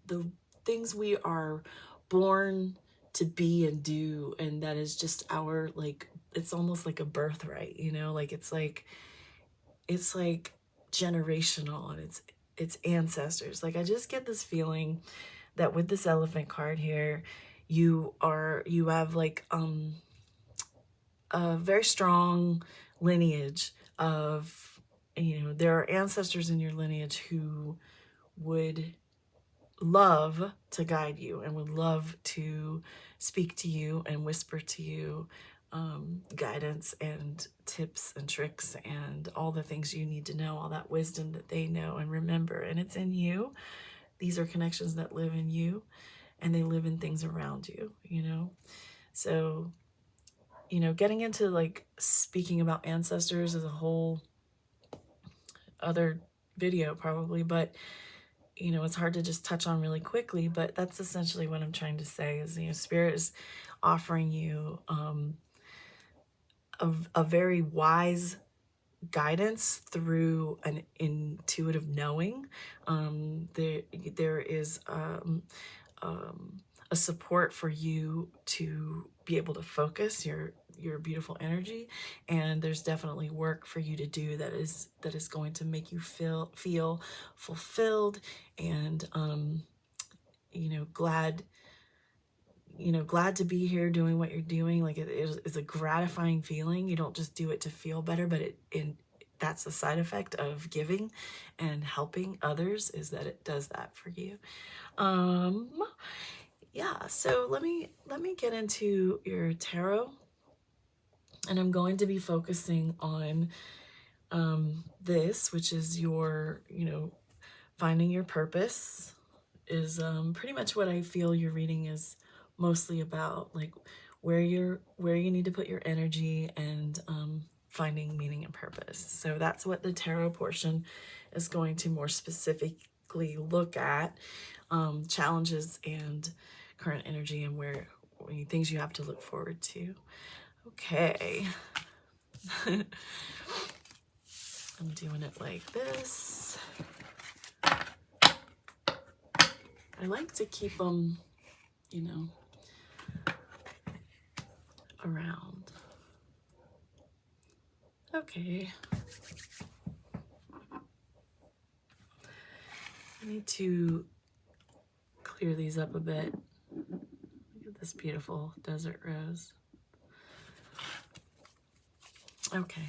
things we are born to be and do, and that is just our, like, it's almost like a birthright, you know, like it's like generational, and it's ancestors. Like, I just get this feeling that with this elephant card here, you have like a very strong lineage of, you know, there are ancestors in your lineage who would love to guide you and would love to speak to you and whisper to you guidance and tips and tricks and all the things you need to know, all that wisdom that they know and remember, and it's in you. These are connections that live in you, and they live in things around you, you know. So, you know, getting into like speaking about ancestors is a whole other video probably, but you know, it's hard to just touch on really quickly. But that's essentially what I'm trying to say is, you know, spirit is offering you a very wise guidance through an intuitive knowing. There is a support for you to be able to focus your beautiful energy, and there's definitely work for you to do that is going to make you feel fulfilled and glad to be here doing what you're doing. Like, it is a gratifying feeling. You don't just do it to feel better, but that's a side effect of giving and helping others, is that it does that for you. Yeah, so let me get into your tarot, and I'm going to be focusing on this, which is your, finding your purpose, is pretty much what I feel your reading is mostly about, like where you need to put your energy, and finding meaning and purpose. So that's what the tarot portion is going to more specifically look at, challenges and current energy, and things you have to look forward to. Okay. I'm doing it like this. I like to keep them, around. Okay. I need to clear these up a bit. Look at this beautiful desert rose. Okay.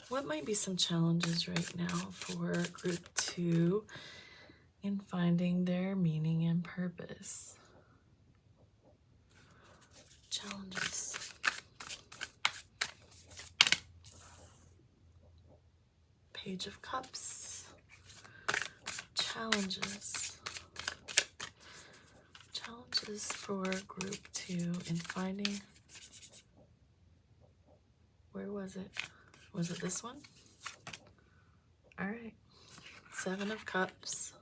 What might be some challenges right now for group 2 in finding their meaning and purpose? Challenges. Page of Cups. Challenges. Challenges for group 2 in finding. Where was it? Was it this one? All right. 7 of Cups.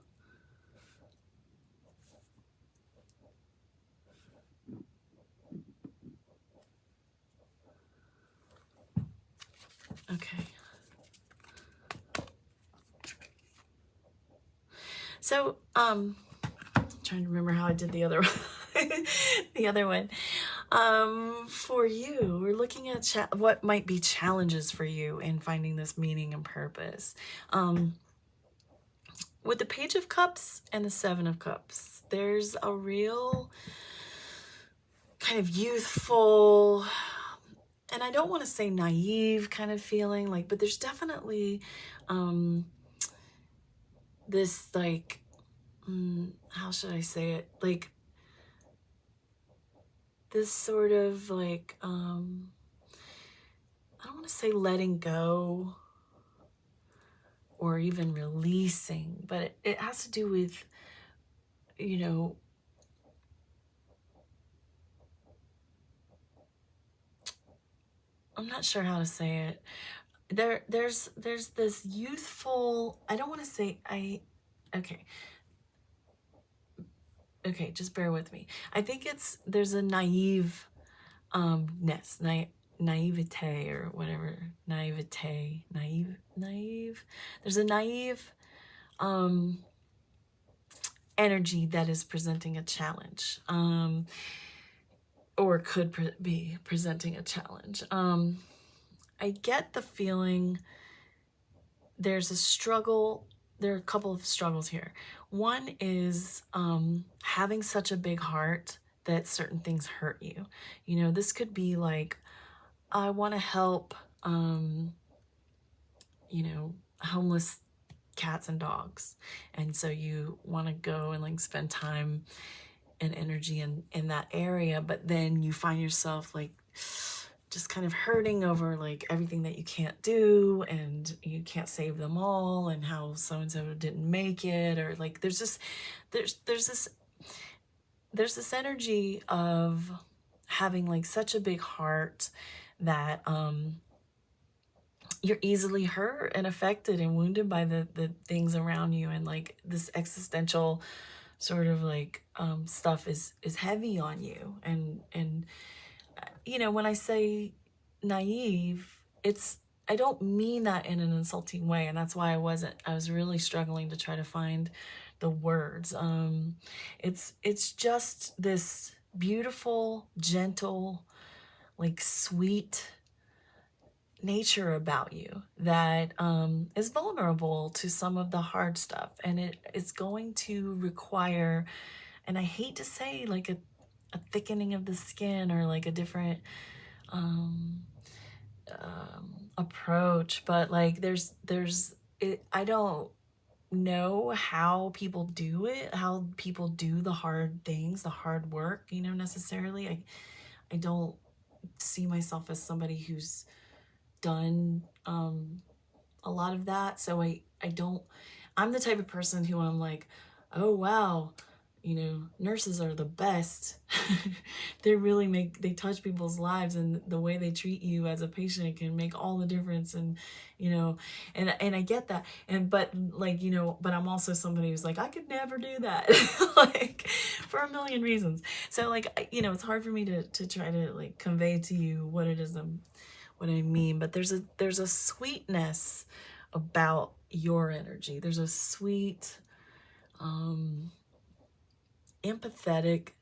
Okay. So, I'm trying to remember how I did the other one. The other one. For you, we're looking at what might be challenges for you in finding this meaning and purpose. With the Page of Cups and the 7 of Cups, there's a real kind of youthful, and I don't want to say naive kind of feeling, like, but there's definitely this, like, how should I say it? Like, this sort of, like, I don't want to say letting go or even releasing, but it has to do with, I'm not sure how to say it. There's this youthful, I don't want to say, okay, just bear with me. I think there's a naive naivete or whatever, naive. There's a naive energy that is presenting a challenge, or could be presenting a challenge. I get the feeling there's a struggle. There are a couple of struggles here. One is having such a big heart that certain things hurt you. This could be like, I want to help, homeless cats and dogs. And so you want to go and, like, spend time and energy in that area, but then you find yourself, like, just kind of hurting over like everything that you can't do, and you can't save them all, and how so-and-so didn't make it, or like there's this energy of having like such a big heart that you're easily hurt and affected and wounded by the things around you, and like this existential sort of like stuff is heavy on you. And you know, when I say naive, I don't mean that in an insulting way, and that's why I was really struggling to try to find the words. It's just this beautiful, gentle, like sweet nature about you that is vulnerable to some of the hard stuff, and it's going to require, and I hate to say like a thickening of the skin or like a different approach, but like I don't know how people do it, how people do the hard things, the hard work, you know, necessarily. I don't see myself as somebody who's done a lot of that, so I'm the type of person who I'm like, oh wow, you know, nurses are the best. They touch people's lives, and the way they treat you as a patient can make all the difference. And you know, and I get that, but like, you know, but I'm also somebody who's like, I could never do that. Like for a million reasons. So like, you know, it's hard for me to try to like convey to you what it is what I mean, but there's a sweetness about your energy. There's a sweet, empathetic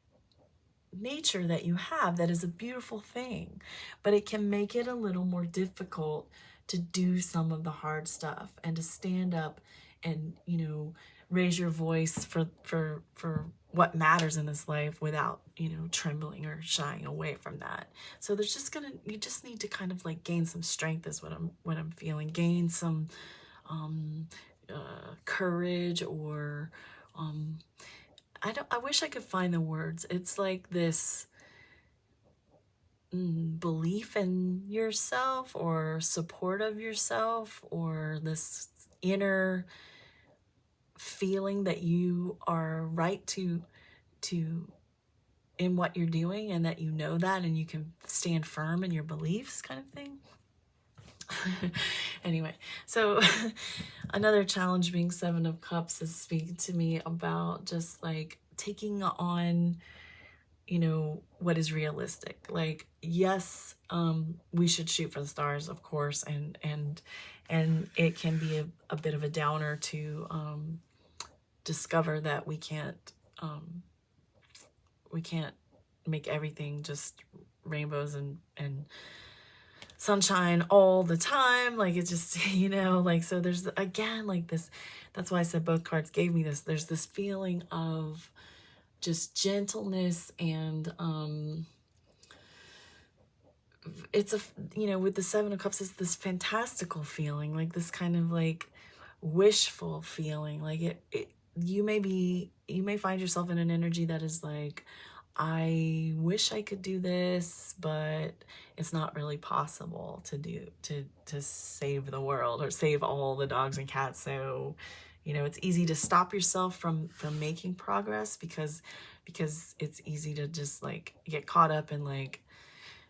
nature that you have that is a beautiful thing, but it can make it a little more difficult to do some of the hard stuff and to stand up and, you know, raise your voice for what matters in this life without, you know, trembling or shying away from that. So you just need to kind of like gain some strength is what I'm feeling. Gain some courage, or I wish I could find the words. It's like this belief in yourself, or support of yourself, or this inner feeling that you are right to in what you're doing, and that you know that, and you can stand firm in your beliefs, kind of thing. Anyway, so another challenge being Seven of Cups is speaking to me about just like taking on, you know, what is realistic. Like, yes, we should shoot for the stars, of course, and it can be a bit of a downer to discover that we can't make everything just rainbows and sunshine all the time. Like, it just, you know, like, so there's again like this, that's why I said both cards gave me this. There's this feeling of just gentleness, and it's a, you know, with the Seven of Cups, it's this fantastical feeling, like this kind of like wishful feeling. Like you may find yourself in an energy that is like, I wish I could do this, but it's not really possible to save the world or save all the dogs and cats. So, you know, it's easy to stop yourself from making progress because it's easy to just like get caught up in like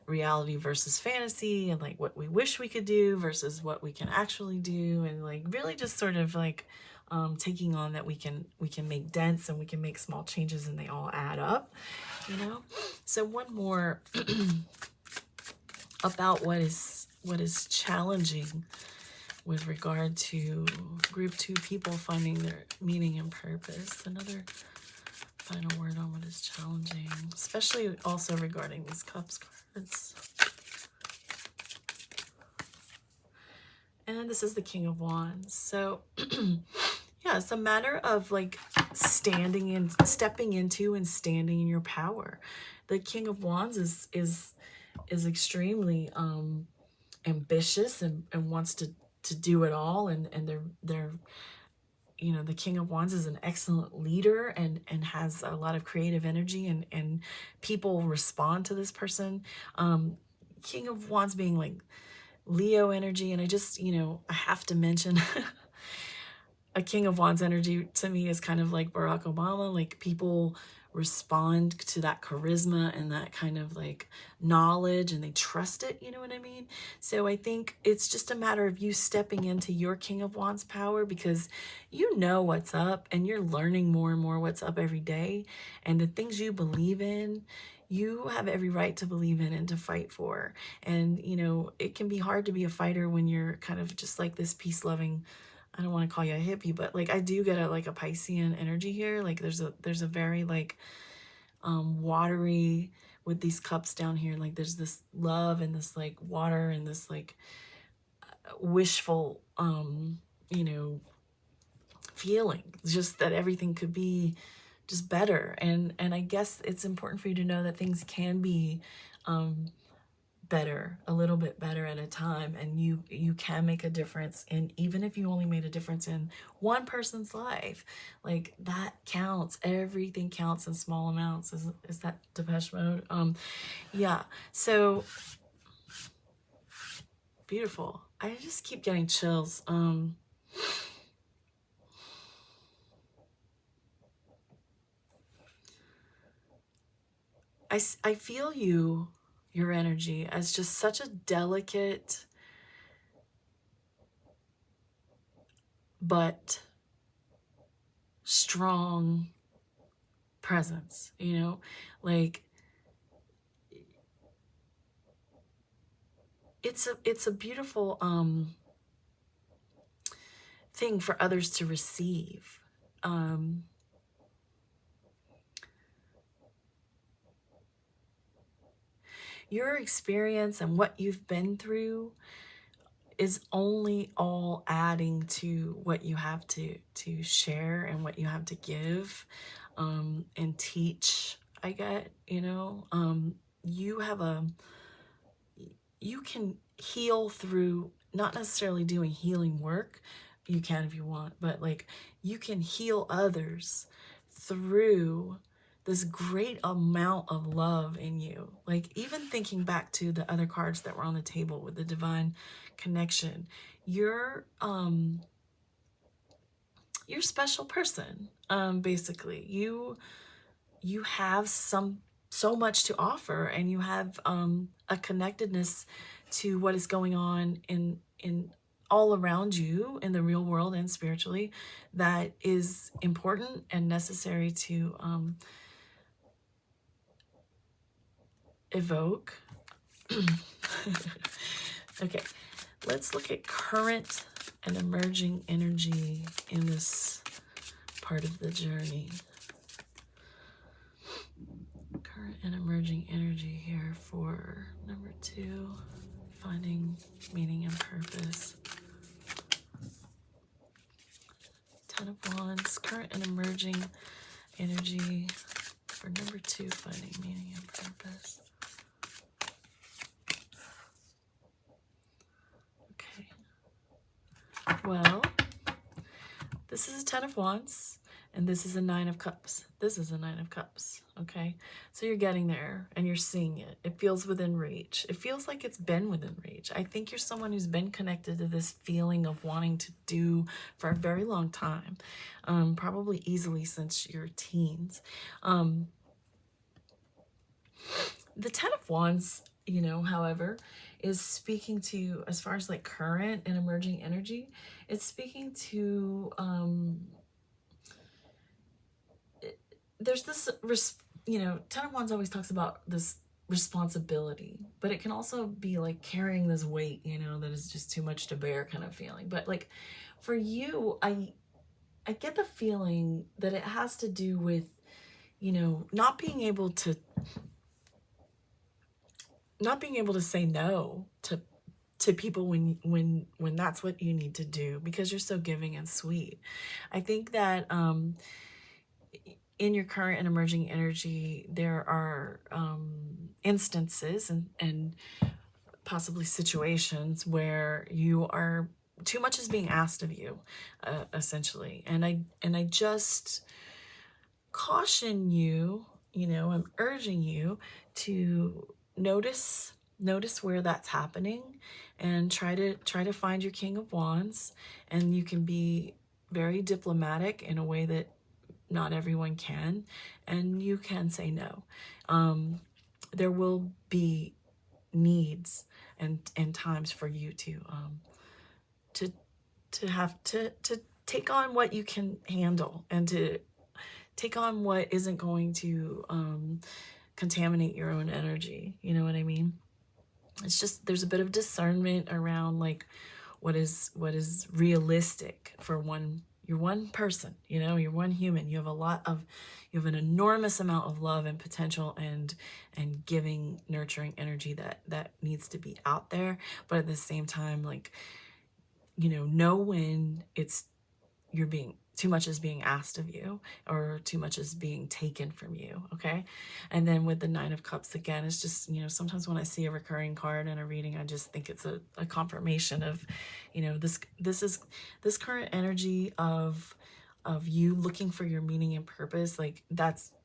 reality versus fantasy, and like what we wish we could do versus what we can actually do, and like really just sort of like taking on that we can make dents and we can make small changes, and they all add up, you know. So one more about what is challenging with regard to group 2 people finding their meaning and purpose. Another final word on what is challenging, especially also regarding these cups cards. And this is the King of Wands. So yeah, it's a matter of like stepping into and standing in your power. The King of Wands is extremely ambitious and wants to do it all, and they're you know, the King of Wands is an excellent leader and has a lot of creative energy, and people respond to this person. King of Wands being like Leo energy, and I just, you know, I have to mention a King of Wands energy to me is kind of like Barack Obama. Like, people respond to that charisma and that kind of like knowledge, and they trust it, you know what I mean? So I think it's just a matter of you stepping into your King of Wands power, because you know what's up and you're learning more and more what's up every day, and the things you believe in, you have every right to believe in and to fight for. And you know, it can be hard to be a fighter when you're kind of just like this peace-loving, I don't want to call you a hippie, but like I do get a like a Piscean energy here. Like there's a very like watery with these cups down here. Like there's this love and this like water and this like wishful you know, feeling. Just that everything could be just better. And I guess it's important for you to know that things can be better, a little bit better at a time, and you can make a difference. And even if you only made a difference in one person's life, like that counts. Everything counts in small amounts. Is that Depeche Mode? Yeah, so beautiful. I just keep getting chills. I feel your energy as just such a delicate but strong presence, you know, like it's a beautiful thing for others to receive. Your experience and what you've been through is only all adding to what you have to share and what you have to give and teach. I get, you know, you have you can heal through not necessarily doing healing work. You can if you want, but like you can heal others through this great amount of love in you. Like even thinking back to the other cards that were on the table with the divine connection, you're a special person. Basically, you have so much to offer, and you have a connectedness to what is going on in all around you in the real world and spiritually that is important and necessary to evoke. Okay, let's look at current and emerging energy in this part of the journey. Current and emerging energy here for number 2, finding meaning and purpose. 10 of Wands, current and emerging energy for number 2, finding meaning and purpose. Okay. Well, this is a 10 of Wands, and this is a 9 of Cups. This is a 9 of Cups, okay? So you're getting there, and you're seeing it. It feels within reach. It feels like it's been within reach. I think you're someone who's been connected to this feeling of wanting to do for a very long time, probably easily since your teens. The 10 of Wands, you know, however, is speaking to, as far as like current and emerging energy, it's speaking to, there's this, you know, 10 of Wands always talks about this responsibility, but it can also be like carrying this weight, you know, that is just too much to bear kind of feeling. But like for you, I get the feeling that it has to do with, you know, not being able to say no to people when that's what you need to do, because you're so giving and sweet. I think that in your current and emerging energy, there are instances and possibly situations where you are, too much is being asked of you, essentially. And I just caution you, you know, I'm urging you to notice notice where that's happening, and try to find your King of Wands. And you can be very diplomatic in a way that not everyone can, and you can say no. There will be needs and times for you to have to take on what you can handle, and to take on what isn't going to contaminate your own energy. You know what I mean? It's just, there's a bit of discernment around like what is realistic for you're one person, you know, you're one human. You have an enormous amount of love and potential and giving, nurturing energy that needs to be out there. But at the same time, like, you know when you're being too much is being asked of you, or too much is being taken from you. Okay. And then with the Nine of Cups, again, it's just, sometimes when I see a recurring card in a reading, I just think it's a confirmation of, this current energy of you looking for your meaning and purpose. Like,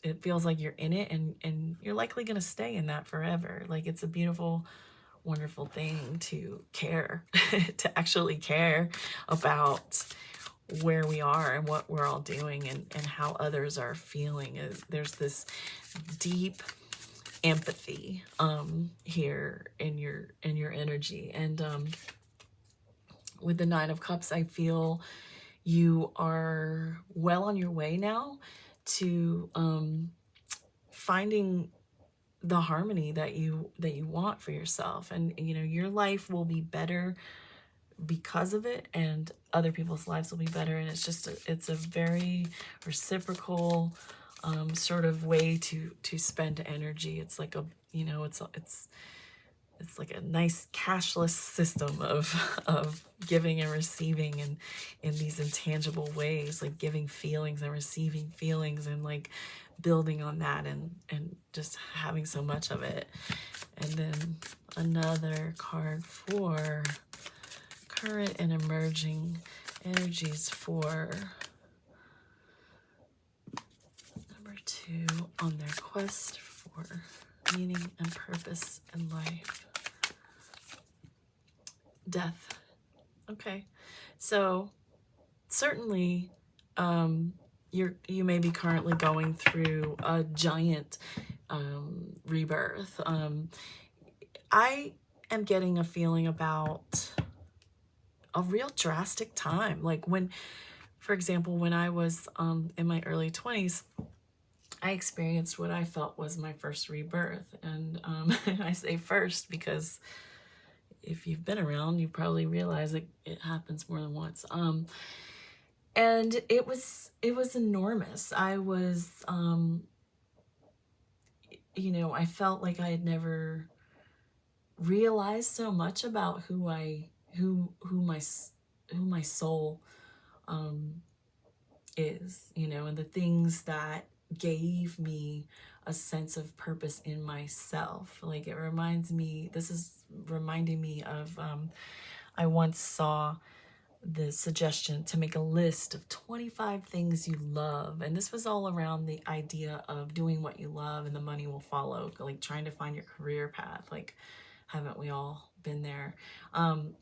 it feels like you're in it, and you're likely going to stay in that forever. Like, it's a beautiful, wonderful thing to care, to actually care about where we are and what we're all doing, and how others are feeling. There's this deep empathy here in your energy. And with the Nine of Cups, I feel you are well on your way now to finding the harmony that you want for yourself. And your life will be better because of it, and other people's lives will be better. And it's just it's a very reciprocal sort of way to spend energy. It's like it's like a nice cashless system of giving and receiving, and in these intangible ways, like giving feelings and receiving feelings, and like building on that, and just having so much of it. And then another card for current and emerging energies for number 2 on their quest for meaning and purpose in life. Death. Okay, so certainly you may be currently going through a giant rebirth. I am getting a feeling about a real drastic time. Like, when, for example, when I was in my early 20s, I experienced what I felt was my first rebirth. And I say first because if you've been around, you probably realize it happens more than once. And it was enormous. I was, I felt like I had never realized so much about who my soul is, and the things that gave me a sense of purpose in myself. Like, this is reminding me of, I once saw the suggestion to make a list of 25 things you love. And this was all around the idea of doing what you love and the money will follow, like trying to find your career path. Like, haven't we all been there? And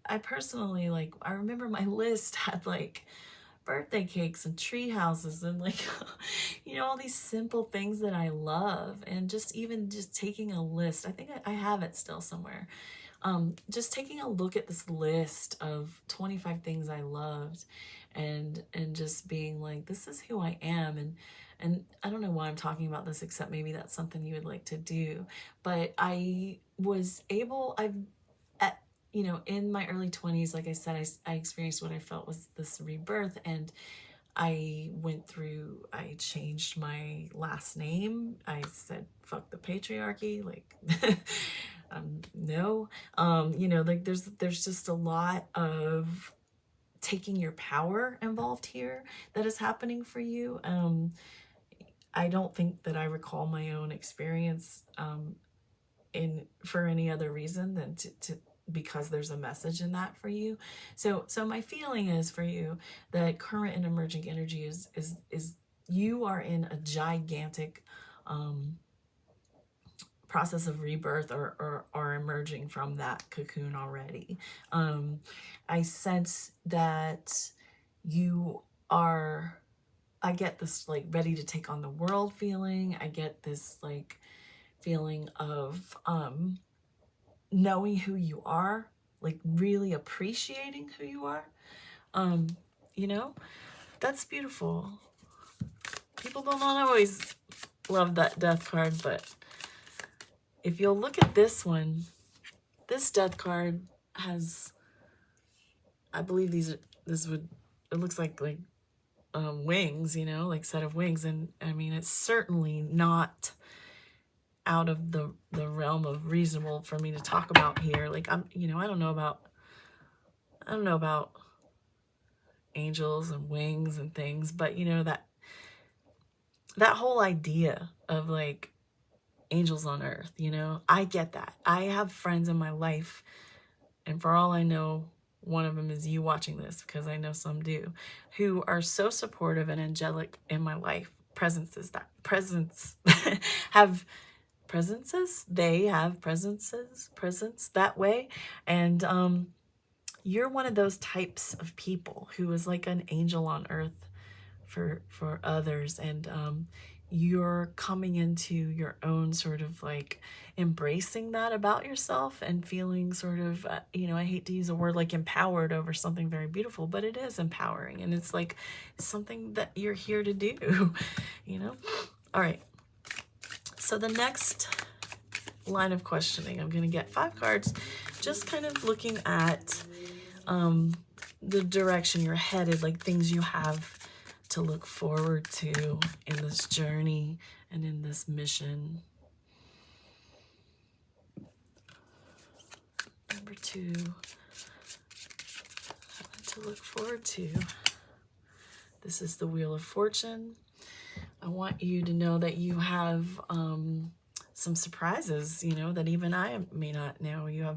I personally, like, I remember my list had like birthday cakes and tree houses and like, all these simple things that I love. And just taking a list, I think I have it still somewhere. Just taking a look at this list of 25 things I loved, and just being like, this is who I am. And I don't know why I'm talking about this, except maybe that's something you would like to do. But I was able, in my early 20s, like I said, I experienced what I felt was this rebirth. And I changed my last name. I said, fuck the patriarchy. Like, no, like there's just a lot of taking your power involved here that is happening for you. I don't think that I recall my own experience for any other reason than because there's a message in that for you. So my feeling is for you that current and emerging energy is you are in a gigantic process of rebirth or emerging from that cocoon already. I sense that you are, I get this like ready to take on the world feeling. I get this like feeling of knowing who you are, like really appreciating who you are. You know, that's beautiful. People don't always love that death card, but if you'll look at this one, this death card has, I believe it looks like wings, you know, like set of wings. And I mean, it's certainly not out of the realm of reasonable for me to talk about here. Like, you know, I don't know about angels and wings and things, but you know, that whole idea of like angels on earth, you know, I get that. I have friends in my life, and for all I know, one of them is you watching this, because I know some do, who are so supportive and angelic in my life. Have presences. They have presence that way. And you're one of those types of people who is like an angel on earth for others. And you're coming into your own sort of like embracing that about yourself and feeling sort of, you know, I hate to use a word like empowered over something very beautiful, but it is empowering. And it's like something that you're here to do, you know? All right. So the next line of questioning, I'm going to get 5 cards, just kind of looking at the direction you're headed, like things you have to look forward to in this journey and in this mission. Number 2, to look forward to. This is the Wheel of Fortune. I want you to know that you have some surprises, you know, that even I may not know. You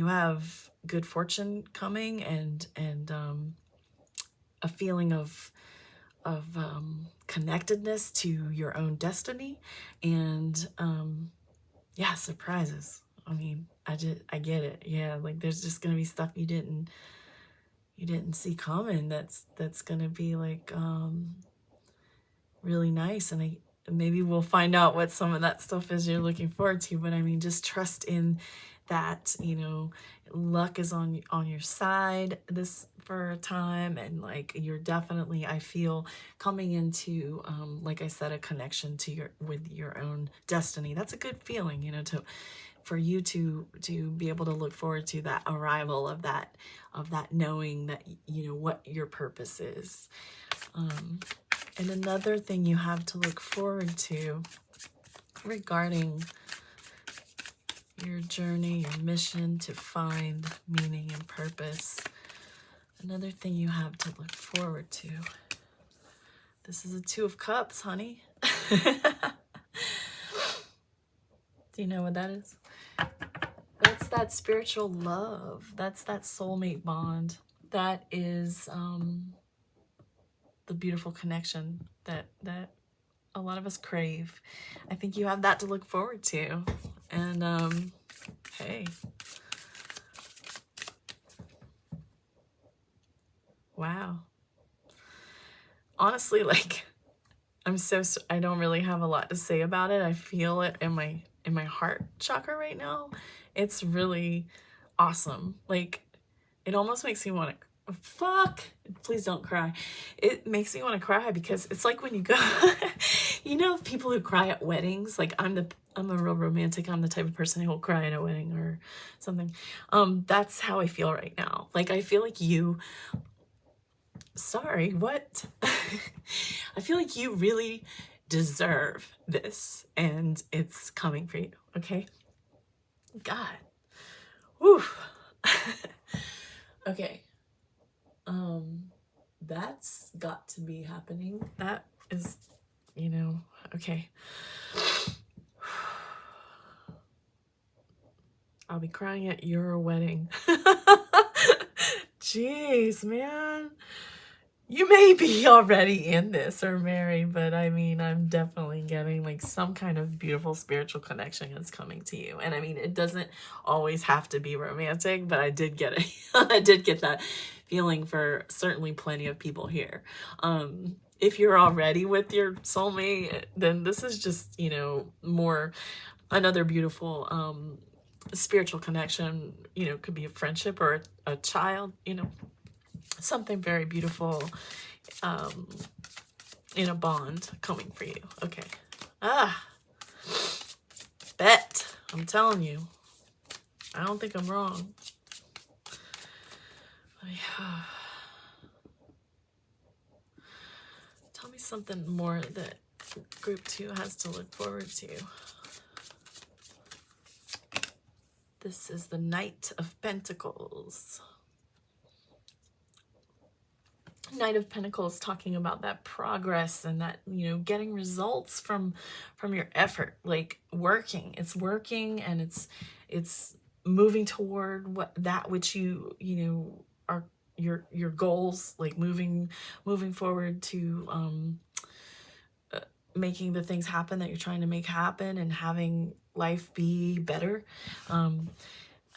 have good fortune coming, and a feeling of connectedness to your own destiny, and yeah, surprises. I mean, I get it. Yeah, like there's just gonna be stuff you didn't see coming. That's gonna be like really nice, and maybe we'll find out what some of that stuff is you're looking forward to. But I mean, just trust in that, you know, luck is on your side this for a time, and like you're definitely, I feel, coming into like I said, a connection to with your own destiny. That's a good feeling, you know, for you to be able to look forward to that arrival of that knowing that, you know, what your purpose is. And another thing you have to look forward to regarding your journey, your mission to find meaning and purpose. Another thing you have to look forward to. This is a 2 of Cups, honey. Do you know what that is? That's that spiritual love. That's that soulmate bond. That is the beautiful connection that a lot of us crave. I think you have that to look forward to. And hey, wow. Honestly, like, I don't really have a lot to say about it. I feel it in my heart chakra right now. It's really awesome. Like, it almost makes me want to, please don't cry. It makes me want to cry, because it's like when you go, you know, people who cry at weddings. Like, I'm a real romantic. I'm the type of person who will cry at a wedding or something. That's how I feel right now. Like, I feel like sorry, what? I feel like you really deserve this, and it's coming for you, okay? God. Whew. Okay. That's got to be happening. That is, you know, okay. I'll be crying at your wedding. Jeez, man. you may be already in this or married, but I mean, I'm definitely getting like some kind of beautiful spiritual connection that's coming to you. And I mean, it doesn't always have to be romantic, but I did get it. I did get that feeling for certainly plenty of people here. If you're already with your soulmate, then this is just, you know, more another beautiful spiritual connection. You know, could be a friendship or a child, you know, something very beautiful in a bond coming for you. Okay. Bet. I'm telling you. I don't think I'm wrong. Tell me something more that group 2 has to look forward to. This is the Knight of Pentacles. Knight of Pentacles talking about that progress and that, you know, getting results from your effort, like working. It's working and it's moving toward that which you know are your goals, like moving forward to making the things happen that you're trying to make happen and having life be better. A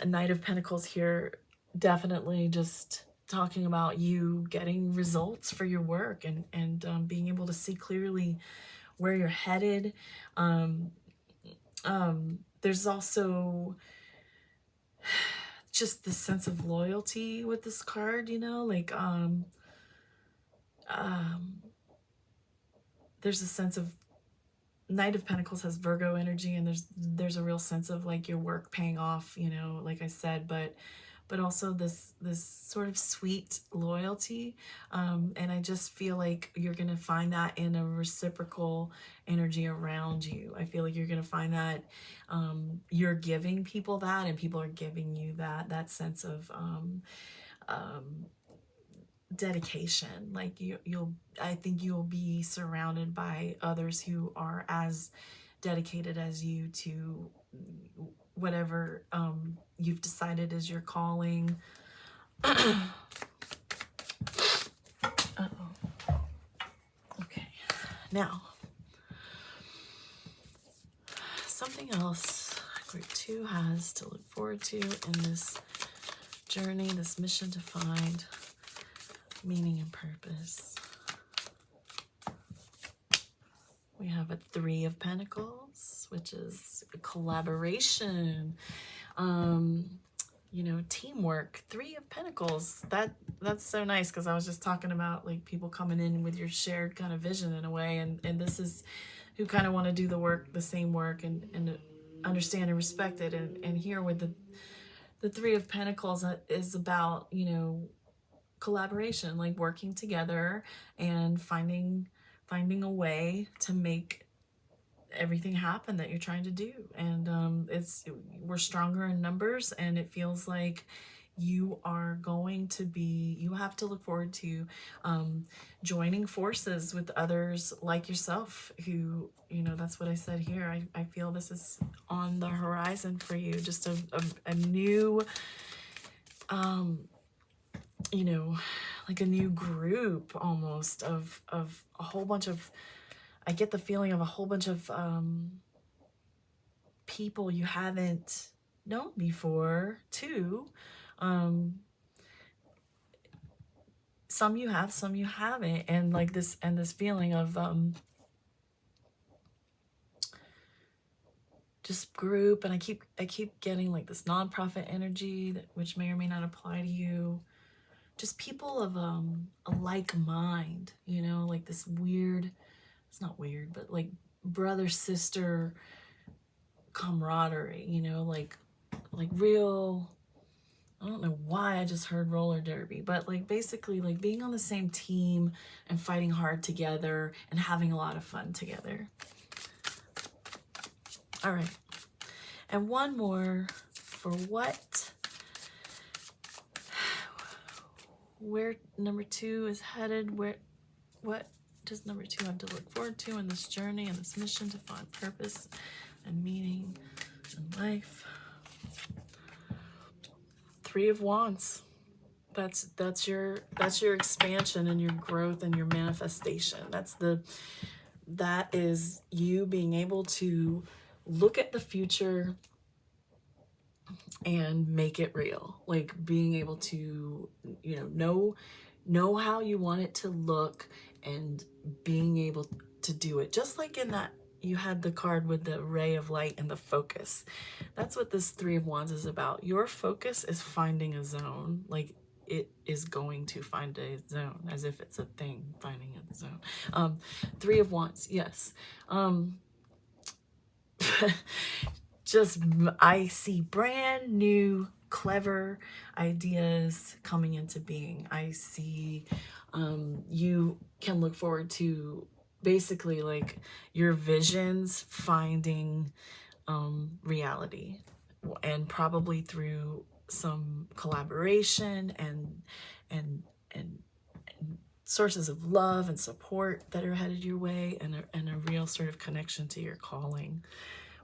Knight of Pentacles here, definitely just talking about you getting results for your work and being able to see clearly where you're headed. There's also just the sense of loyalty with this card, you know, like there's a sense of Knight of Pentacles has Virgo energy, and there's a real sense of like your work paying off, you know, like I said, but also this sort of sweet loyalty, and I just feel like you're gonna find that in a reciprocal energy around you. I feel like you're gonna find that you're giving people that, and people are giving you that sense of dedication. Like I think you'll be surrounded by others who are as dedicated as you to whatever you've decided is your calling. Okay, now something else group 2 has to look forward to in this journey, this mission to find meaning and purpose. We have a 3 of Pentacles, which is collaboration, you know, teamwork. 3 of Pentacles, that's so nice, because I was just talking about like people coming in with your shared kind of vision in a way, and this is who kind of want to do the work, the same work, and understand and respect it. And here with the 3 of Pentacles is about, you know, collaboration, like working together and finding a way to make everything happen that you're trying to do. And we're stronger in numbers, and it feels like you have to look forward to joining forces with others like yourself who, you know, that's what I said here. I feel this is on the horizon for you, just a new you know, like a new group almost of a whole bunch of, I get the feeling of a whole bunch of people you haven't known before too. Some you have, some you haven't, and like this feeling of just group. And I keep getting like this nonprofit energy which may or may not apply to you. Just people of a like mind, you know, like this weird, it's not weird, but like brother sister camaraderie, you know, like real, I don't know why I just heard roller derby, but like basically like being on the same team and fighting hard together and having a lot of fun together. All right, and one more for where number 2 is headed. What does number 2 have to look forward to in this journey and this mission to find purpose and meaning in life? 3 of Wands. That's your expansion and your growth and your manifestation. That is you being able to look at the future and make it real. Like being able to, know how you want it to look and being able to do it. Just like in that you had the card with the ray of light and the focus. That's what this Three of Wands is about. Your focus is finding a zone. Like it is going to find a zone, as if it's a thing, finding a zone. Three of Wands, yes. Just, I see brand new, clever ideas coming into being. I see you can look forward to basically like your visions finding reality, and probably through some collaboration and sources of love and support that are headed your way, and a real sort of connection to your calling.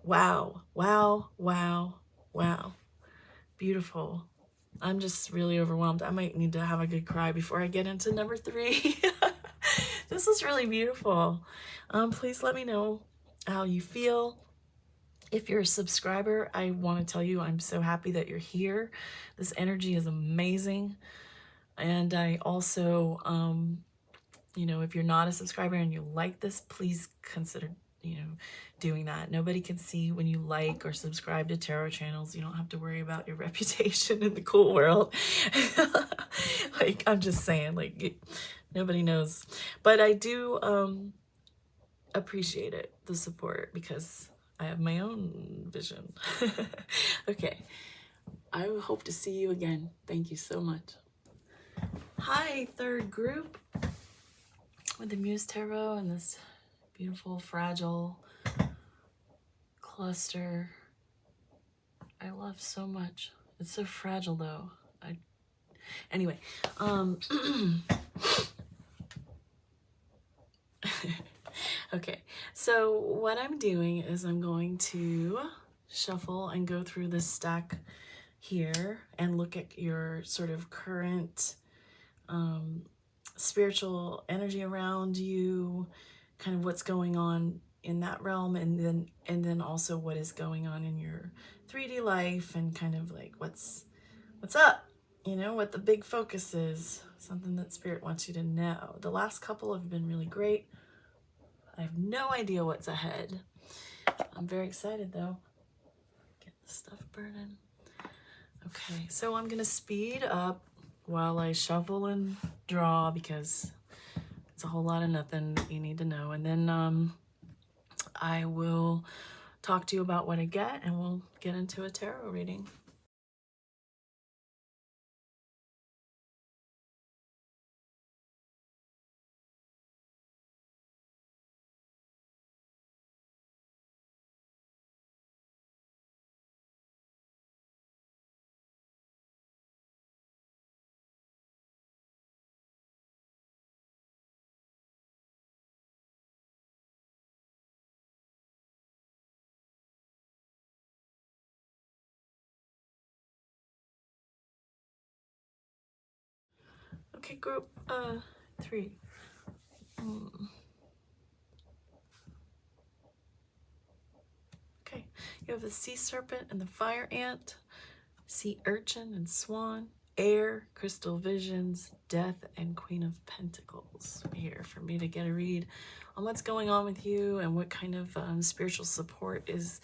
Wow, wow, wow, wow. Beautiful. I'm just really overwhelmed. I might need to have a good cry before I get into number 3. This is really beautiful. Please let me know how you feel. If you're a subscriber, I want to tell you I'm so happy that you're here. This energy is amazing. And I also, if you're not a subscriber and you like this, please consider, doing that. Nobody can see when you like or subscribe to tarot channels. You don't have to worry about your reputation in the cool world. Like, I'm just saying, like, nobody knows. But I do appreciate it, the support, because I have my own vision. Okay. I hope to see you again. Thank you so much. Hi, third group with the Muse Tarot and this beautiful, fragile cluster. I love so much. It's so fragile though. Anyway, okay, so what I'm doing is I'm going to shuffle and go through this stack here and look at your sort of current spiritual energy around you, kind of what's going on in that realm, and then also what is going on in your 3D life, and kind of like what's up, what the big focus is, something that Spirit wants you to know. The last couple have been really great. I have no idea what's ahead. I'm very excited though. Get the stuff burning. Okay, so I'm gonna speed up while I shuffle and draw, because it's a whole lot of nothing that you need to know. And then I will talk to you about what I get, and we'll get into a tarot reading. Okay, group 3. Okay, you have the sea serpent and the fire ant, sea urchin and swan, air, crystal visions, death, and Queen of Pentacles here for me to get a read on what's going on with you and what kind of spiritual support is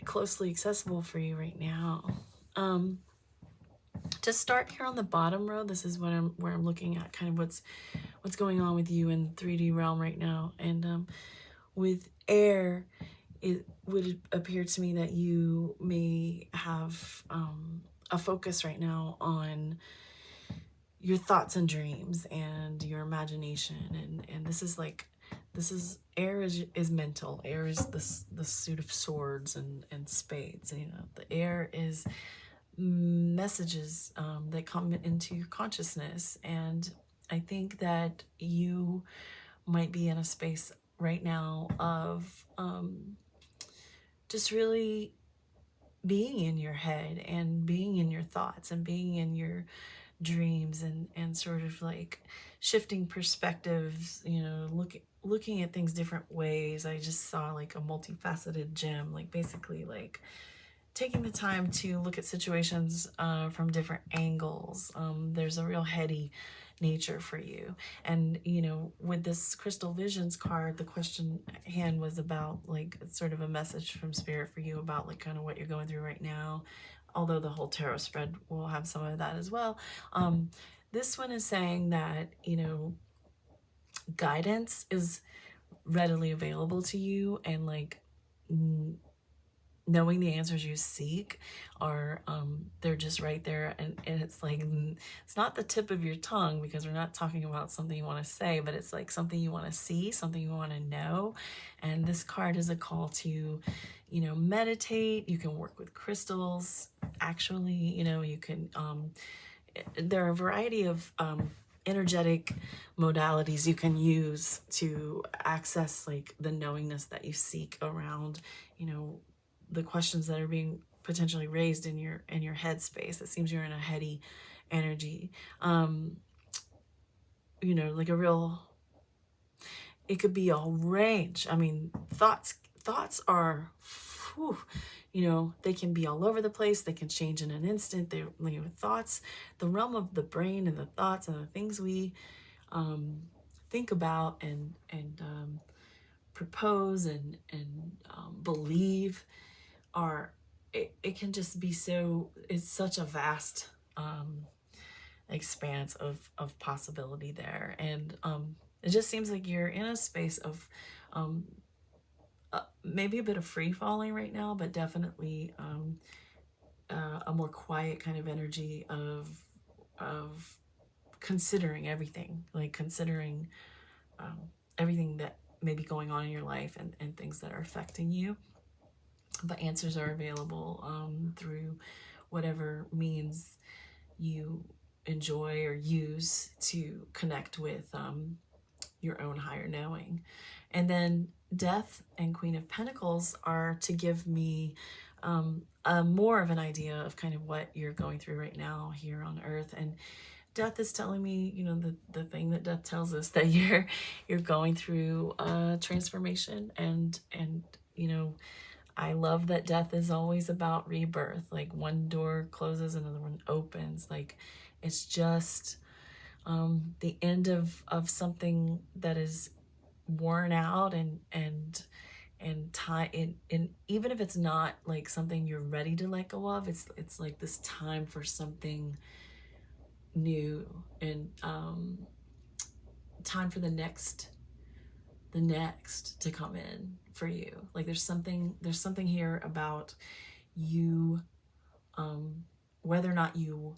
closely accessible for you right now. To start here on the bottom row, this is where I'm looking at kind of what's going on with you in 3D realm right now. And with air, it would appear to me that you may have a focus right now on your thoughts and dreams and your imagination, and this is air is mental. Air is the suit of swords and spades. The air is messages that come into your consciousness, and I think that you might be in a space right now of just really being in your head and being in your thoughts and being in your dreams, and sort of like shifting perspectives, you know, looking at things different ways. I just saw like a multifaceted gem, like basically like taking the time to look at situations from different angles. There's a real heady nature for you. And, you know, with this Crystal Visions card, the question hand was about like sort of a message from Spirit for you about like kind of what you're going through right now. Although the whole tarot spread will have some of that as well. This one is saying that, you know, guidance is readily available to you, and like knowing the answers you seek are they're just right there, and it's like it's not the tip of your tongue, because we're not talking about something you want to say, but it's like something you want to see, something you want to know. And this card is a call to, you know, meditate. You can work with crystals, actually, you know, you can there are a variety of energetic modalities you can use to access like the knowingness that you seek around, you know, the questions that are being potentially raised in your headspace. It seems you're in a heady energy. You know, like a real, it could be a range. I mean, thoughts are, whew, you know, they can be all over the place. They can change in an instant. They're, you know, thoughts, the realm of the brain and the thoughts and the things we think about and propose and believe are, it can just be so, it's such a vast expanse of possibility there. And it just seems like you're in a space of maybe a bit of free falling right now, but definitely a more quiet kind of energy of considering everything, like considering everything that may be going on in your life, and things that are affecting you. But answers are available through whatever means you enjoy or use to connect with your own higher knowing. And then Death and Queen of Pentacles are to give me more of an idea of kind of what you're going through right now here on Earth. And Death is telling me, you know, the thing that Death tells us, that you're going through transformation, and you know, I love that death is always about rebirth. Like one door closes, another one opens. Like it's just the end of something that is worn out, and time, and even if it's not like something you're ready to let go of, it's like this time for something new, and time for the next to come in for you. Like there's something here about you, whether or not you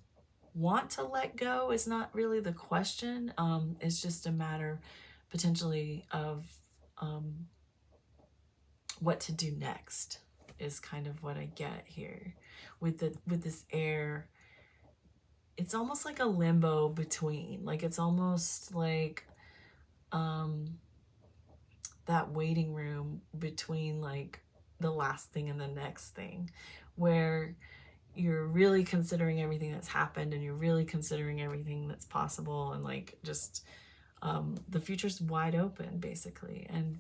want to let go is not really the question. It's just a matter potentially of what to do next, is kind of what I get here with this air. It's almost like a limbo between, like it's almost like that waiting room between like the last thing and the next thing, where you're really considering everything that's happened, and you're really considering everything that's possible, and like just the future's wide open basically. And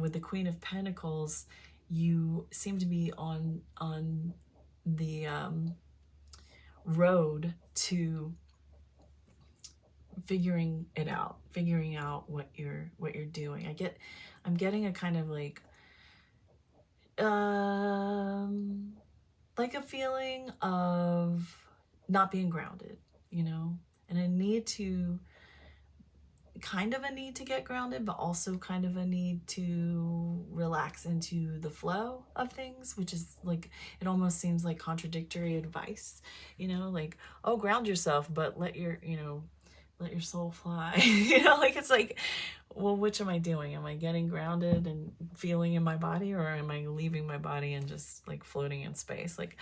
with the Queen of Pentacles, you seem to be on the road to figuring out what you're doing. I'm getting a kind of like a feeling of not being grounded, you know, and a need to get grounded, but also kind of a need to relax into the flow of things, which is like, it almost seems like contradictory advice, you know, like, oh, ground yourself, but let your soul fly. You know, like it's like, well, which am I doing? Am I getting grounded and feeling in my body, or am I leaving my body and just like floating in space? Like,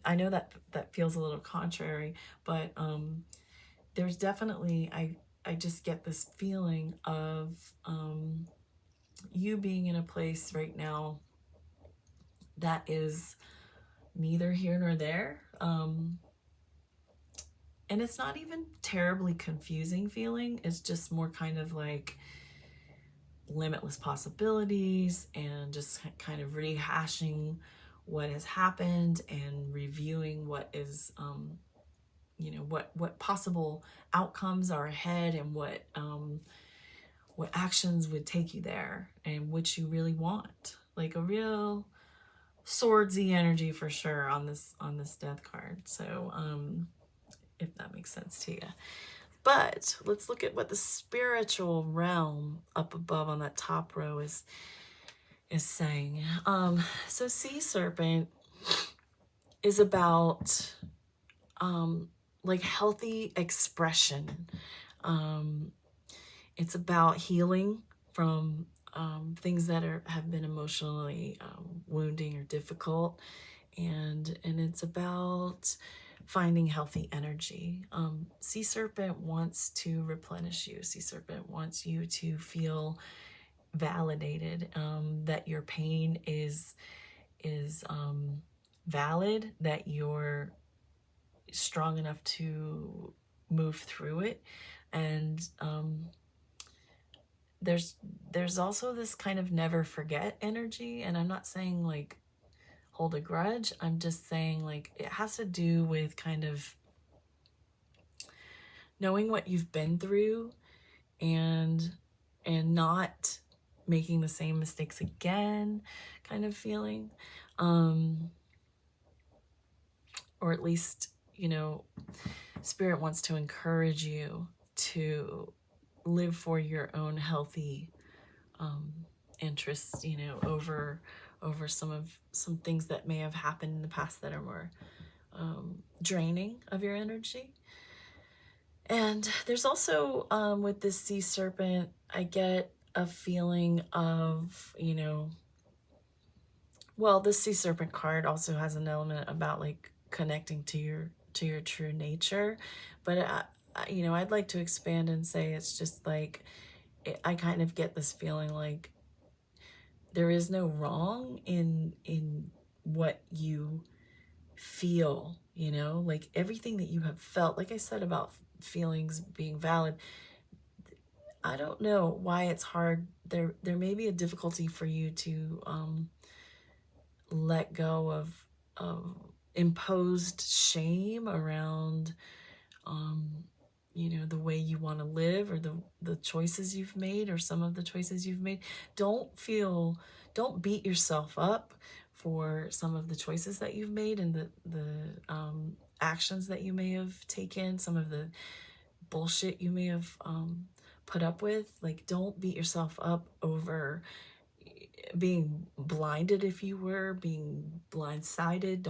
I know that feels a little contrary, but there's definitely, I just get this feeling of you being in a place right now that is neither here nor there. And it's not even terribly confusing feeling. It's just more kind of like limitless possibilities and just kind of rehashing what has happened and reviewing what is, you know, what possible outcomes are ahead, and what actions would take you there, and which you really want. Like a real swordsy energy for sure on this death card. So if that makes sense to you. But let's look at what the spiritual realm up above on that top row is saying. So Sea Serpent is about like healthy expression. It's about healing from things that have been emotionally wounding or difficult, and it's about finding healthy energy. Sea Serpent wants to replenish you. Sea Serpent wants you to feel validated, that your pain is valid, that you're strong enough to move through it. And there's also this kind of never forget energy, and I'm not saying like hold a grudge. I'm just saying like it has to do with kind of knowing what you've been through and not making the same mistakes again, kind of feeling. Or at least, you know, Spirit wants to encourage you to live for your own healthy interests, you know, over some things that may have happened in the past that are more draining of your energy. And there's also with this Sea Serpent, I get a feeling of, you know, well, the Sea Serpent card also has an element about like connecting to your true nature, but you know, I'd like to expand and say it's just like I kind of get this feeling like there is no wrong in what you feel, you know, like everything that you have felt, like I said about feelings being valid. I don't know why it's hard. There may be a difficulty for you to let go of imposed shame around you know, the way you want to live, or the choices you've made, or some of the choices you've made. Don't beat yourself up for some of the choices that you've made, and the actions that you may have taken, some of the bullshit you may have put up with. Like, don't beat yourself up over being blinded, if you were being blindsided.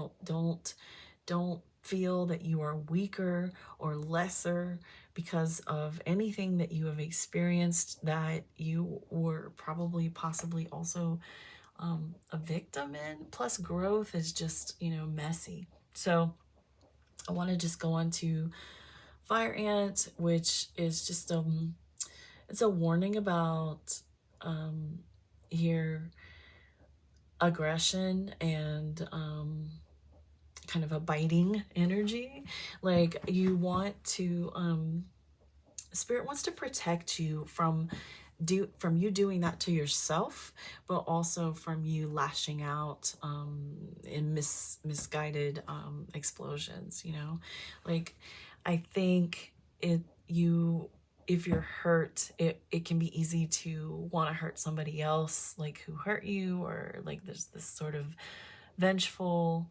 Don't feel that you are weaker or lesser because of anything that you have experienced that you were probably possibly also a victim in. Plus, growth is just, you know, messy. So I want to just go on to Fire Ant, which is just it's a warning about here aggression and kind of a biting energy. Like, you want to Spirit wants to protect you from you doing that to yourself, but also from you lashing out in misguided explosions, you know. Like, I think if you're hurt, it can be easy to want to hurt somebody else, like who hurt you, or like there's this sort of vengeful,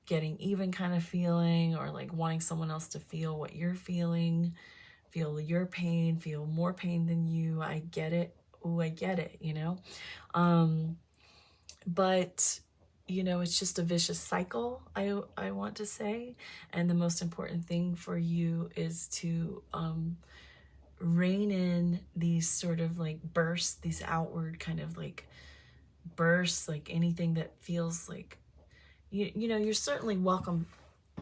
getting even kind of feeling, or like wanting someone else to feel what you're feeling, feel your pain, feel more pain than you. I get it. Oh, I get it, you know. But you know, it's just a vicious cycle, I want to say. And the most important thing for you is to rein in these sort of like bursts, these outward kind of like bursts, like anything that feels like you know, you're certainly welcome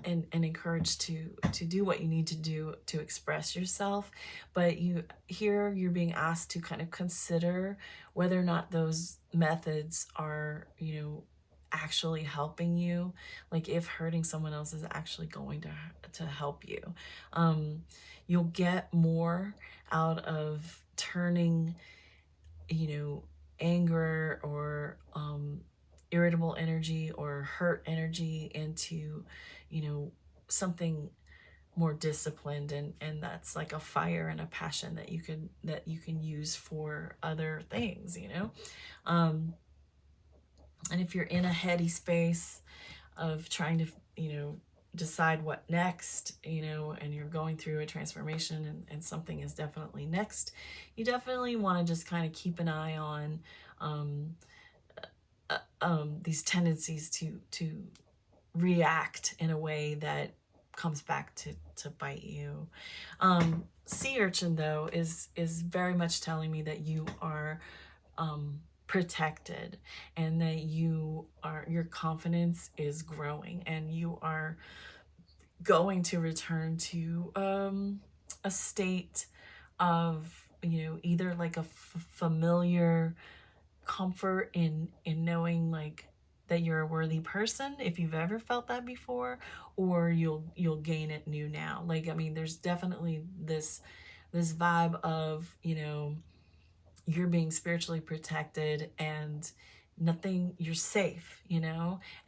and encouraged to do what you need to do to express yourself, but you're being asked to kind of consider whether or not those methods are, you know, actually helping you, like if hurting someone else is actually going to help you. You'll get more out of turning, anger or irritable energy or hurt energy into, something more disciplined, and that's like a fire and a passion that you can use for other things. And if you're in a heady space of trying to, decide what next, and you're going through a transformation, and something is definitely next, you definitely want to just kind of keep an eye on these tendencies to react in a way that comes back to bite you. Sea urchin, though, is very much telling me that you are protected, and that your confidence is growing, and you are going to return to a state of, either like a familiar comfort in knowing like that you're a worthy person, if you've ever felt that before, or you'll gain it new now. Like, I mean, there's definitely this vibe of, you're being spiritually protected, and you're safe.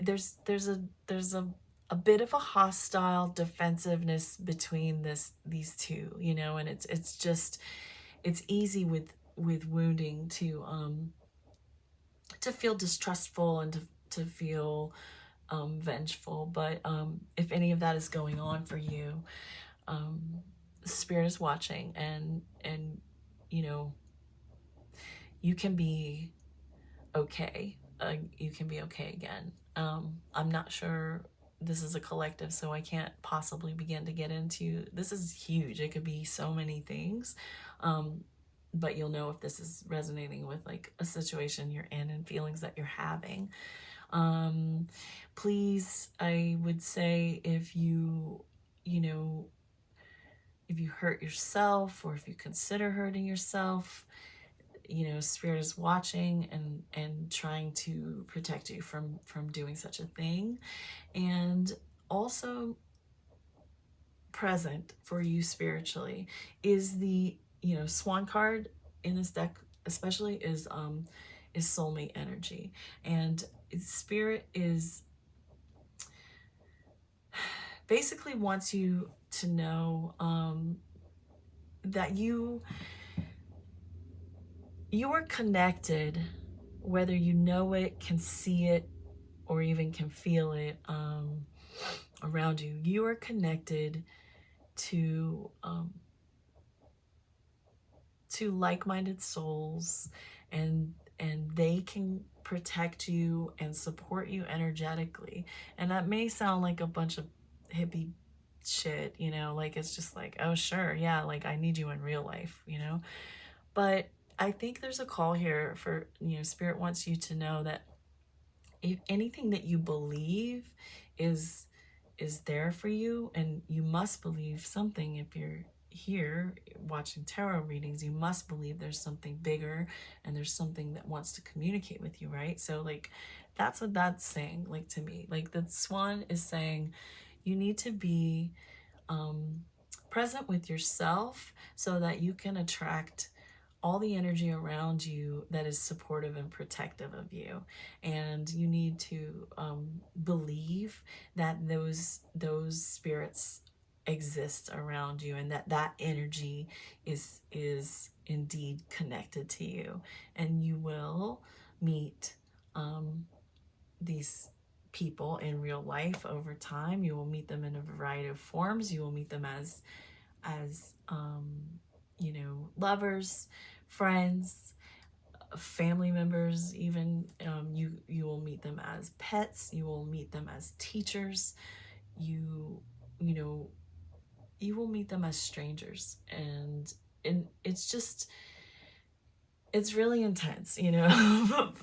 There's a bit of a hostile defensiveness between these two, and it's easy with wounding to feel distrustful, and to feel vengeful. But if any of that is going on for you, Spirit is watching, and you can be okay. You can be okay again. I'm not sure. This is a collective, so I can't possibly begin to get into. This is huge. It could be so many things. But you'll know if this is resonating with like a situation you're in and feelings that you're having. Please, I would say, if you hurt yourself, or if you consider hurting yourself, Spirit is watching, and trying to protect you from doing such a thing. And also present for you spiritually is the swan card in this deck, especially, is soulmate energy. And Spirit is basically wants you to know that you are connected, whether you know it, can see it, or even can feel it around you. You are connected to like-minded souls, and they can protect you and support you energetically. And that may sound like a bunch of hippie shit, like it's just like, oh sure, yeah, like I need you in real life, but I think there's a call here for, Spirit wants you to know that if anything that you believe is there for you, and you must believe something. If you're here watching tarot readings, you must believe there's something bigger, and there's something that wants to communicate with you, right? So like, that's what that's saying, like, to me. Like, the swan is saying you need to be present with yourself, so that you can attract all the energy around you that is supportive and protective of you. And you need to believe that those spirits exist around you, and that energy is indeed connected to you. And you will meet these people in real life over time. You will meet them in a variety of forms. You will meet them as lovers, friends, family members, even. You will meet them as pets. You will meet them as teachers. You will meet them as strangers, and it's really intense,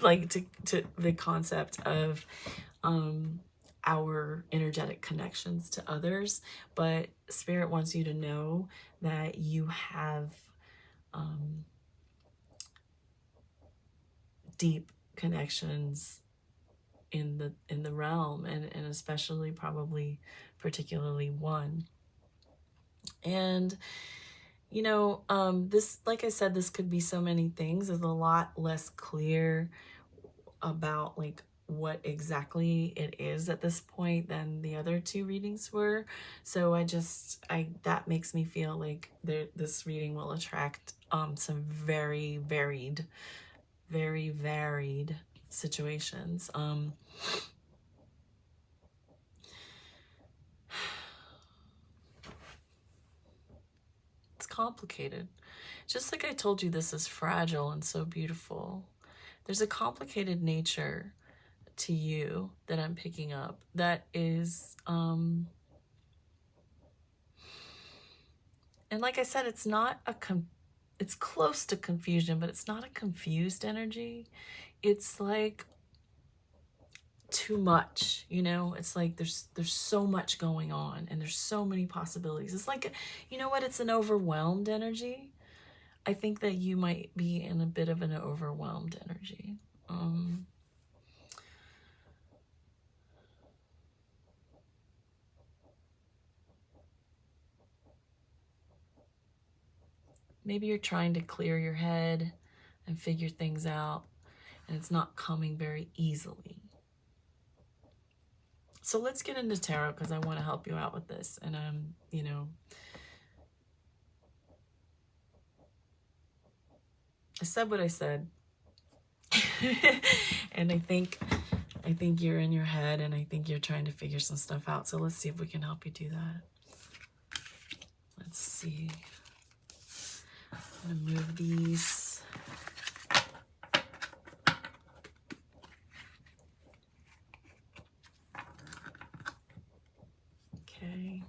like to the concept of our energetic connections to others. But Spirit wants you to know that you have deep connections in the realm, and especially probably particularly one. And you know, this, like I said, this could be so many things. There's a lot less clear about like what exactly it is at this point than the other two readings were. So that makes me feel like this reading will attract some very varied situations. It's complicated. Just like I told you, this is fragile and so beautiful. There's a complicated nature to you that I'm picking up that is, and like I said, it's not it's close to confusion, but it's not a confused energy. It's like too much, you know? It's like there's so much going on and there's so many possibilities. It's like, you know what? It's an overwhelmed energy. I think that you might be in a bit of an overwhelmed energy. Maybe you're trying to clear your head and figure things out, and it's not coming very easily. So let's get into tarot, because I want to help you out with this. And you know, I said what I said. And I think you're in your head, and I think you're trying to figure some stuff out. So let's see if we can help you do that. Let's see. I'm gonna move these. Okay.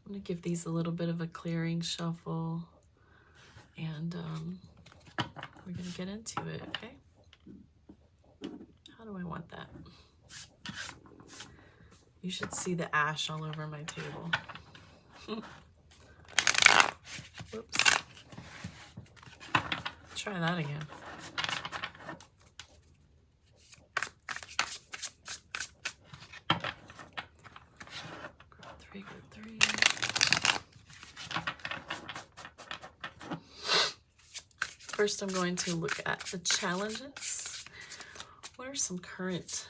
I'm gonna give these a little bit of a clearing shuffle, and we're gonna get into it, okay? How do I want that? You should see the ash all over my table. Whoops. Try that again. Group three. First, I'm going to look at the challenges. What are some current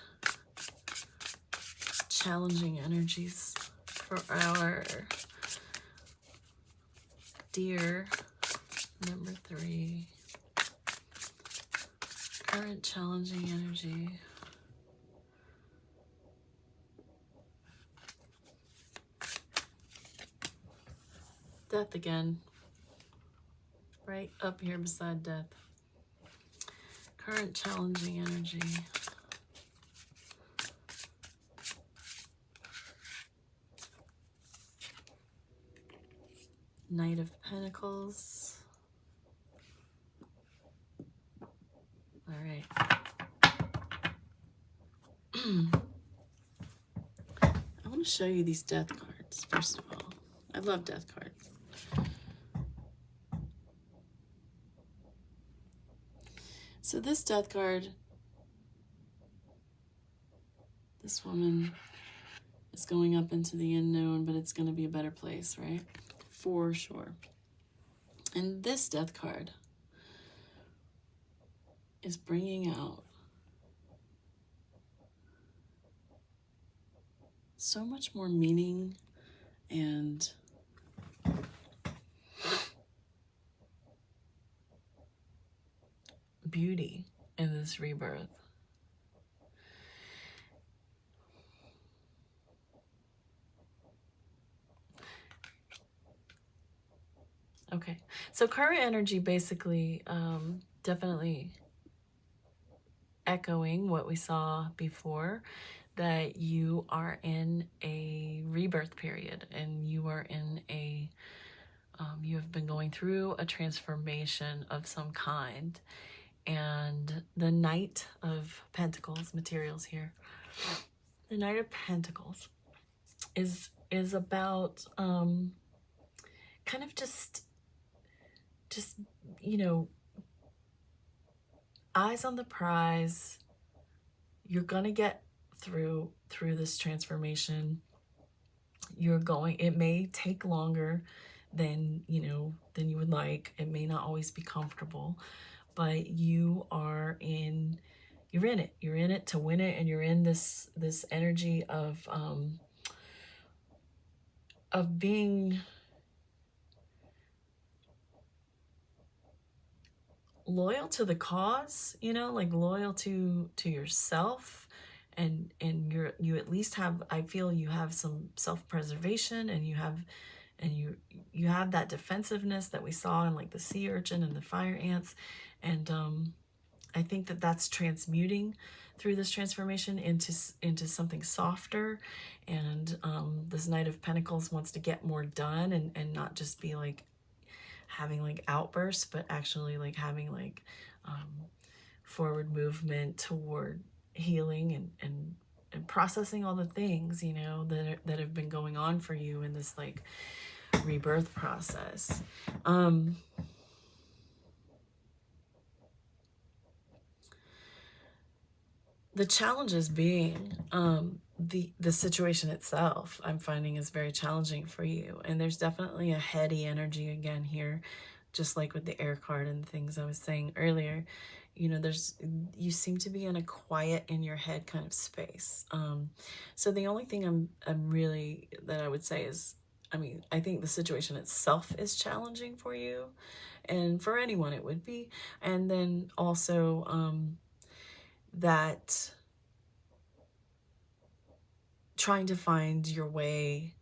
challenging energies for our dear number 3? Current challenging energy. Death again. Right up here beside death. Current challenging energy. Knight of Pentacles. All right. I want to show you these death cards, first of all. I love death cards. So this death card, this woman is going up into the unknown, but it's going to be a better place, right? For sure. And this death card is bringing out so much more meaning and beauty in this rebirth. Okay, so current energy basically definitely echoing what we saw before, that you are in a rebirth period, and you are in a you have been going through a transformation of some kind. And the Knight of Pentacles, materials here, the Knight of Pentacles is about kind of just you know, eyes on the prize. you're gonna get through this transformation. It may take longer than, you know, than you would like. It may not always be comfortable, but you're in it. You're in it to win it, and you're in this energy of being loyal to the cause, you know, like loyal to yourself, and you at least have, I feel you have some self-preservation, and you have that defensiveness that we saw in like the sea urchin and the fire ants. And I think that that's transmuting through this transformation into something softer. And this Knight of Pentacles wants to get more done, and not just be like having like outbursts, but actually like having like forward movement toward healing and processing all the things, you know, that have been going on for you in this like rebirth process. The challenges being the situation itself, I'm finding, is very challenging for you, and there's definitely a heady energy again here, just like with the air card and the things I was saying earlier. You know, you seem to be in a quiet in your head kind of space. So the only thing I'm really, that I would say is, I mean, I think the situation itself is challenging for you, and for anyone it would be. And then also that trying to find your way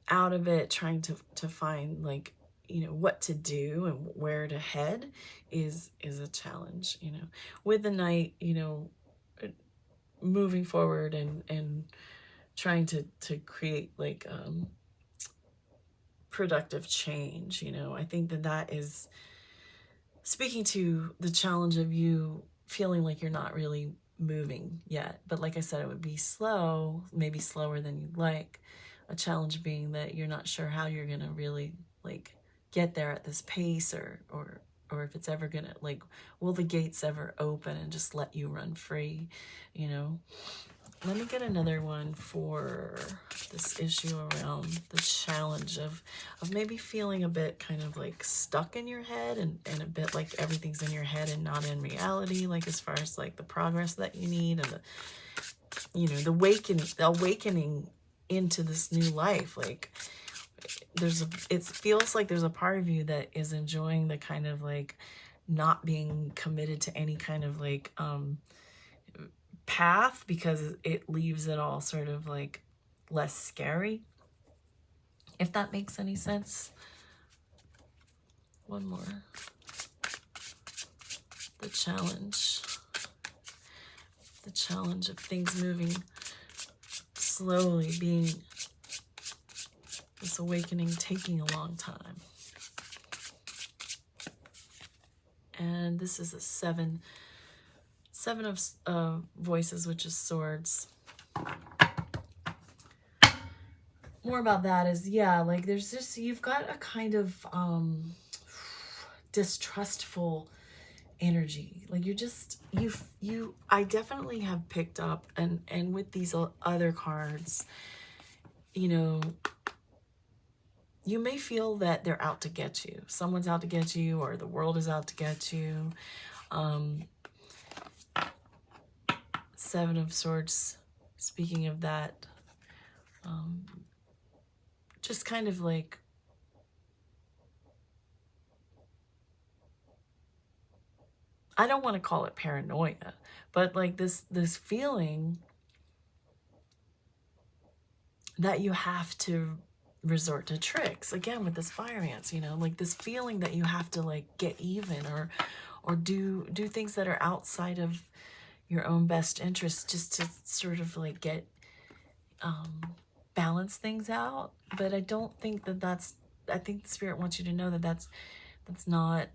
out of it, trying to find, like, you know, what to do and where to head is a challenge, you know. With the Knight, you know, moving forward and trying to create like productive change, you know. I think that is speaking to the challenge of you feeling like you're not really moving yet. But like I said, it would be slow, maybe slower than you'd like. A challenge being that you're not sure how you're gonna really like get there at this pace, or if it's ever gonna, like, will the gates ever open and just let you run free, you know. Let me get another one for this issue around the challenge of maybe feeling a bit kind of like stuck in your head, and a bit like everything's in your head and not in reality, like as far as like the progress that you need, and the, you know, the awakening into this new life. Like it feels like there's a part of you that is enjoying the kind of like not being committed to any kind of like path, because it leaves it all sort of like less scary, if that makes any sense. One more. The challenge of things moving slowly, being this awakening taking a long time. And this is a seven of voices, which is swords. More about that is, yeah, like there's just, you've got a kind of distrustful energy. Like you're just, I definitely have picked up, and with these other cards, you know, you may feel that they're out to get you. Someone's out to get you, or the world is out to get you. Seven of Swords, speaking of that, just kind of like, I don't want to call it paranoia, but like this feeling that you have to resort to tricks, again with this fire ants, you know, like this feeling that you have to like get even, or do things that are outside of your own best interest, just to sort of like get balance things out. But I don't think that's, I think the Spirit wants you to know that that's not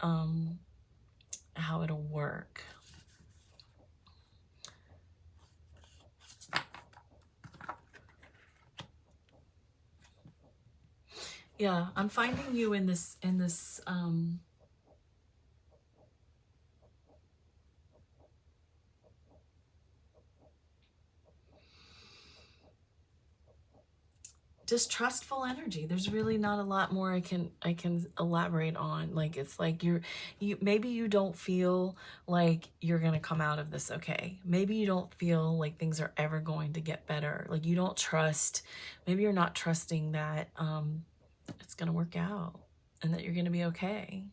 how it'll work. Yeah, I'm finding you in this distrustful energy. There's really not a lot more I can elaborate on. Like, it's like you maybe you don't feel like you're gonna come out of this okay. Maybe you don't feel like things are ever going to get better. Like, you don't trust, maybe you're not trusting that it's gonna work out and that you're gonna be okay.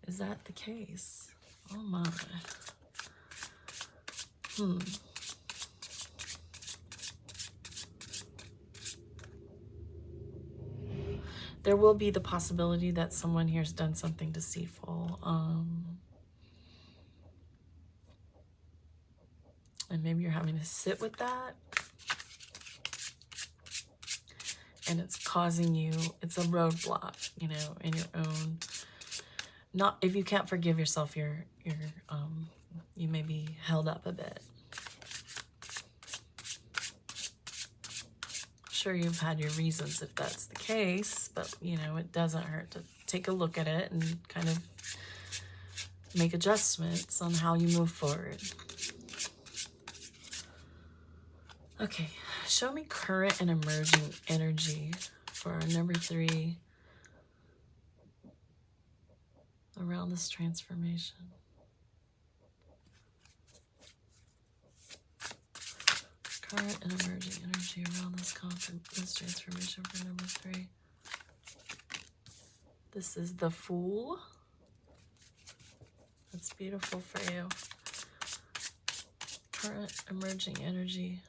Is that the case? Oh my. There will be the possibility that someone here's done something deceitful. And maybe you're having to sit with that. And it's causing you, it's a roadblock, you know, in your own, not, if you can't forgive yourself, you may be held up a bit. Sure, you've had your reasons if that's the case, but you know, it doesn't hurt to take a look at it and kind of make adjustments on how you move forward. Okay, show me current and emerging energy for our number 3 around this transformation. Current and emerging energy around this transformation for number 3. This is the Fool. That's beautiful for you. Current emerging energy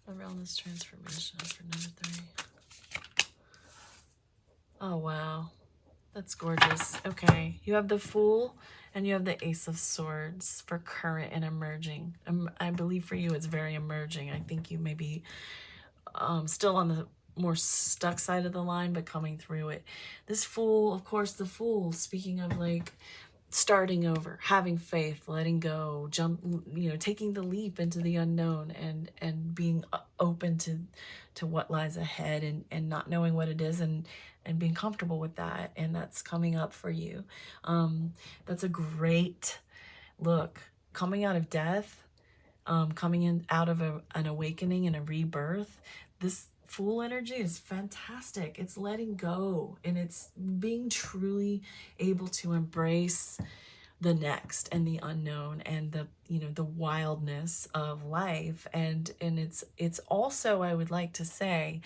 around this transformation for number 3. Oh, wow. That's gorgeous. Okay, you have the Fool and you have the Ace of Swords for current and emerging. I believe for you it's very emerging. I think you may be still on the more stuck side of the line, but coming through it. This Fool, of course, the Fool, speaking of like starting over, having faith, letting go, you know, taking the leap into the unknown and being open to what lies ahead and not knowing what it is and being comfortable with that. And that's coming up for you. That's a great look. Coming out of death, coming in out of an awakening and a rebirth. This Fool energy is fantastic. It's letting go and it's being truly able to embrace the next and the unknown and the, you know, the wildness of life. And it's also, I would like to say,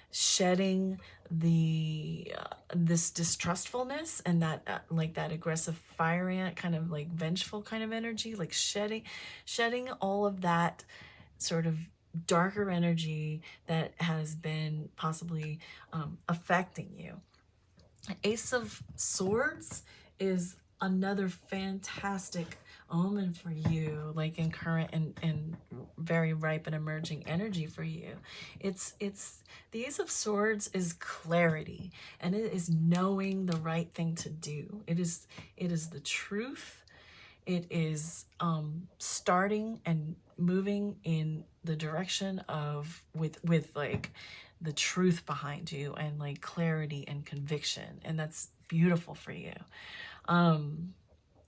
shedding the this distrustfulness and that like that aggressive fire ant kind of like vengeful kind of energy, like shedding all of that sort of darker energy that has been possibly affecting you. Ace of Swords is another fantastic omen for you, like in current and very ripe and emerging energy for you. It's the Ace of Swords is clarity, and it is knowing the right thing to do. It is the truth. It is starting and moving in the direction of with like the truth behind you and like clarity and conviction, and that's beautiful for you.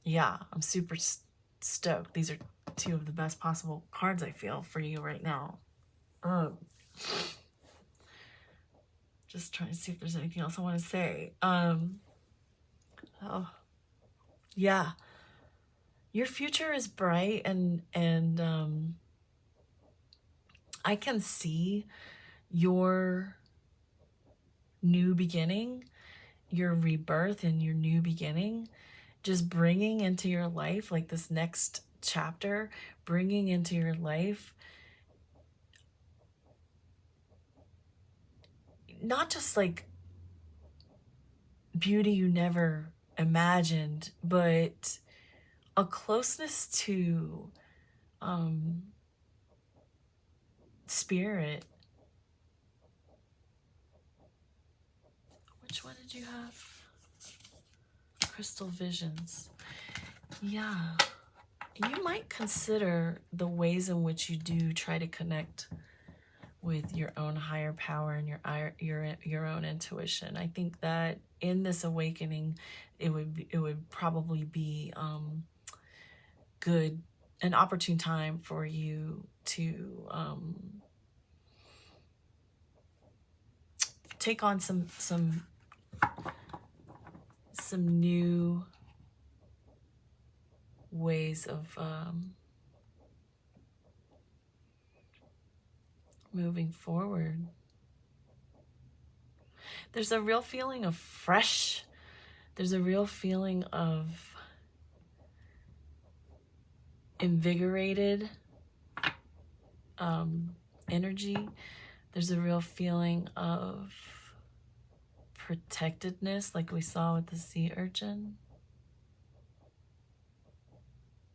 Yeah, I'm super stoked. These are 2 of the best possible cards I feel for you right now. Just trying to see if there's anything else I want to say. Oh, yeah. Your future is bright and I can see your new beginning, your rebirth and your new beginning, just bringing into your life, like this next chapter, bringing into your life, not just like beauty you never imagined, but a closeness to spirit. Which one did you have? Crystal visions. Yeah. You might consider the ways in which you do try to connect with your own higher power and your own intuition. I think that in this awakening, it would probably be good, an opportune time for you to take on some new ways of moving forward. There's a real feeling of fresh. There's a real feeling of invigorated energy. There's a real feeling of protectedness, like we saw with the sea urchin.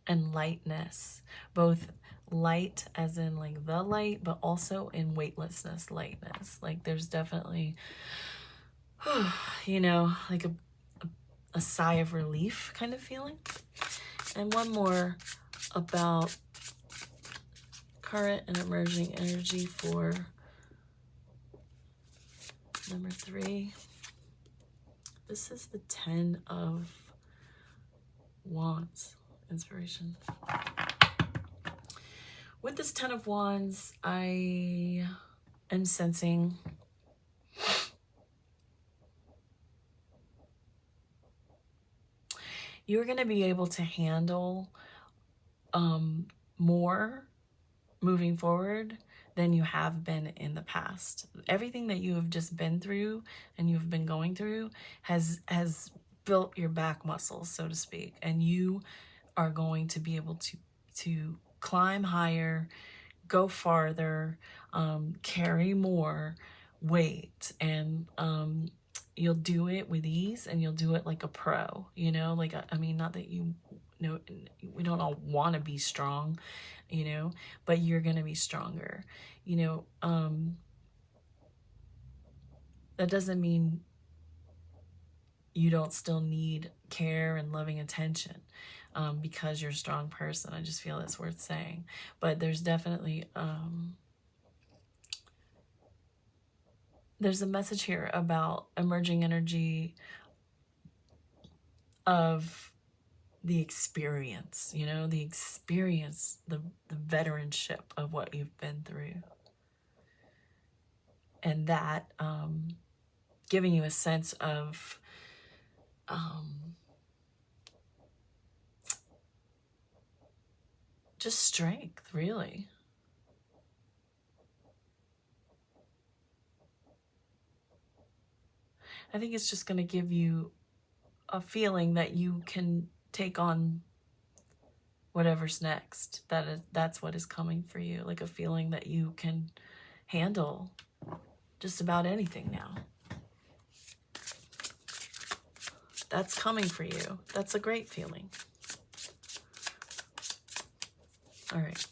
And lightness, both light as in like the light, but also in weightlessness, lightness. Like there's definitely, you know, like a sigh of relief kind of feeling. And one more about current and emerging energy for number 3. This is the 10 of Wands. Inspiration. With this 10 of Wands, I am sensing you're going to be able to handle more moving forward than you have been in the past. Everything that you have just been through and you've been going through has built your back muscles, so to speak, and you are going to be able to climb higher, go farther, carry more weight, and you'll do it with ease, and you'll do it like a pro, you know, like, I mean, not that you know, we don't all want to be strong, you know, but you're going to be stronger, you know. That doesn't mean you don't still need care and loving attention. Because you're a strong person. I just feel it's worth saying. But there's definitely, there's a message here about emerging energy of the experience, you know, the experience, the veteranship of what you've been through. And that giving you a sense of just strength, really. I think it's just going to give you a feeling that you can take on whatever's next. That's what is coming for you. Like a feeling that you can handle just about anything now. That's coming for you. That's a great feeling. All right.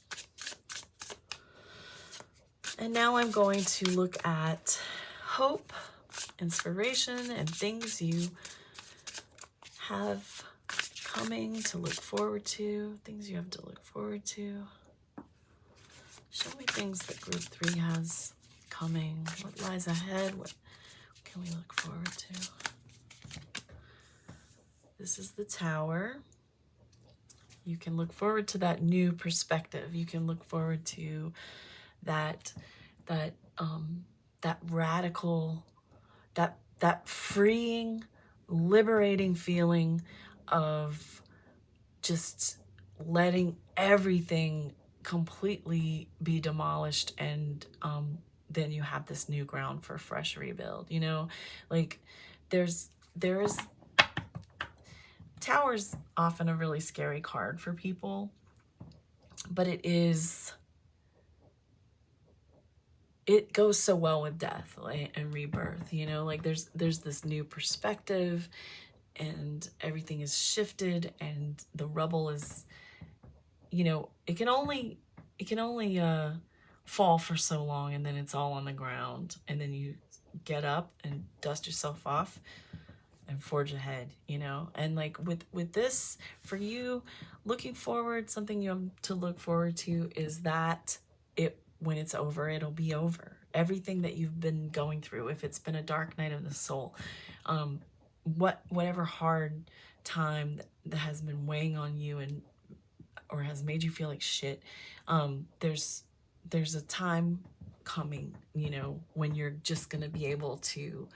And now I'm going to look at hope, inspiration, and things you have coming to look forward to, things you have to look forward to. Show me things that group 3 has coming. What lies ahead? What can we look forward to? This is the Tower. You can look forward to that new perspective. You can look forward to that radical, that freeing, liberating feeling of just letting everything completely be demolished, and then you have this new ground for fresh rebuild. You know, like there's Tower's often a really scary card for people, but it goes so well with death and rebirth, you know, like there's this new perspective, and everything is shifted, and the rubble is, you know, it can only fall for so long, and then it's all on the ground, and then you get up and dust yourself off and forge ahead, you know. And like with this, for you, looking forward, something you have to look forward to is that when it's over, it'll be over. Everything that you've been going through, if it's been a dark night of the soul, whatever hard time that has been weighing on you or has made you feel like shit, there's a time coming, you know, when you're just going to be able to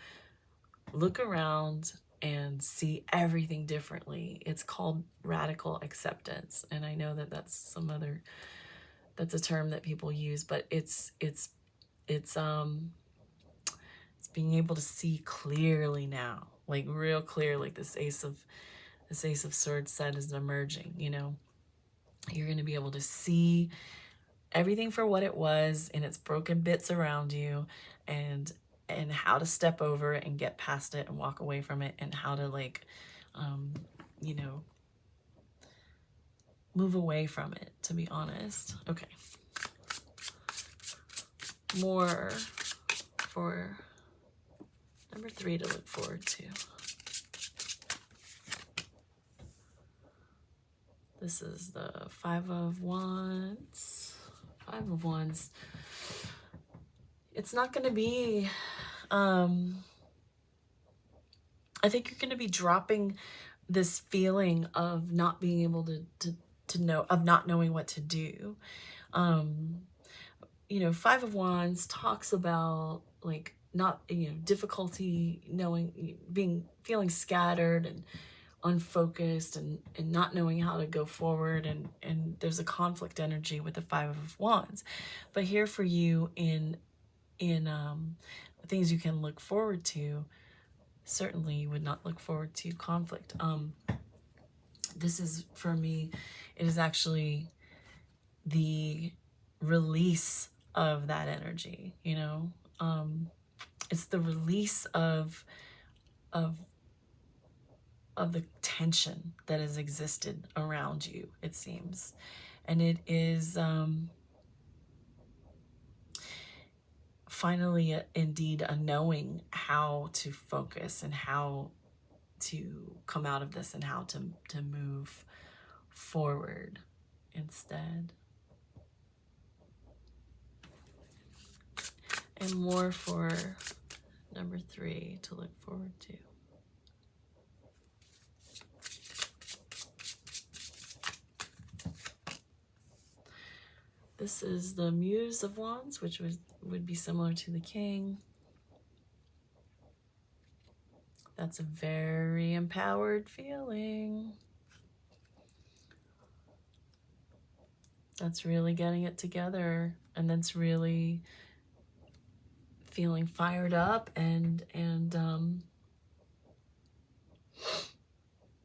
look around and see everything differently. It's called radical acceptance. And I know that that's a term that people use, but it's being able to see clearly now, like real clear, like this Ace of Swords said is emerging, you know. You're going to be able to see everything for what it was in its broken bits around you, and how to step over it and get past it and walk away from it, and how to, like, you know, move away from it, to be honest. Okay. More for number 3 to look forward to. This is the 5 of Wands. 5 of Wands. It's not going to be, I think you're going to be dropping this feeling of not being able to know, of not knowing what to do. You know, 5 of Wands talks about, like, not, you know, difficulty knowing, feeling scattered and unfocused, and not knowing how to go forward, and there's a conflict energy with the 5 of Wands. But here for you in things you can look forward to, certainly you would not look forward to conflict. This is, for me, it is actually the release of that energy, you know. It's the release of the tension that has existed around you, it seems. And it is finally indeed a knowing how to focus and how to come out of this and how to move forward instead. And more for number 3 to look forward to. This is the Muse of Wands, which would be similar to the King. That's a very empowered feeling. That's really getting it together, and that's really feeling fired up and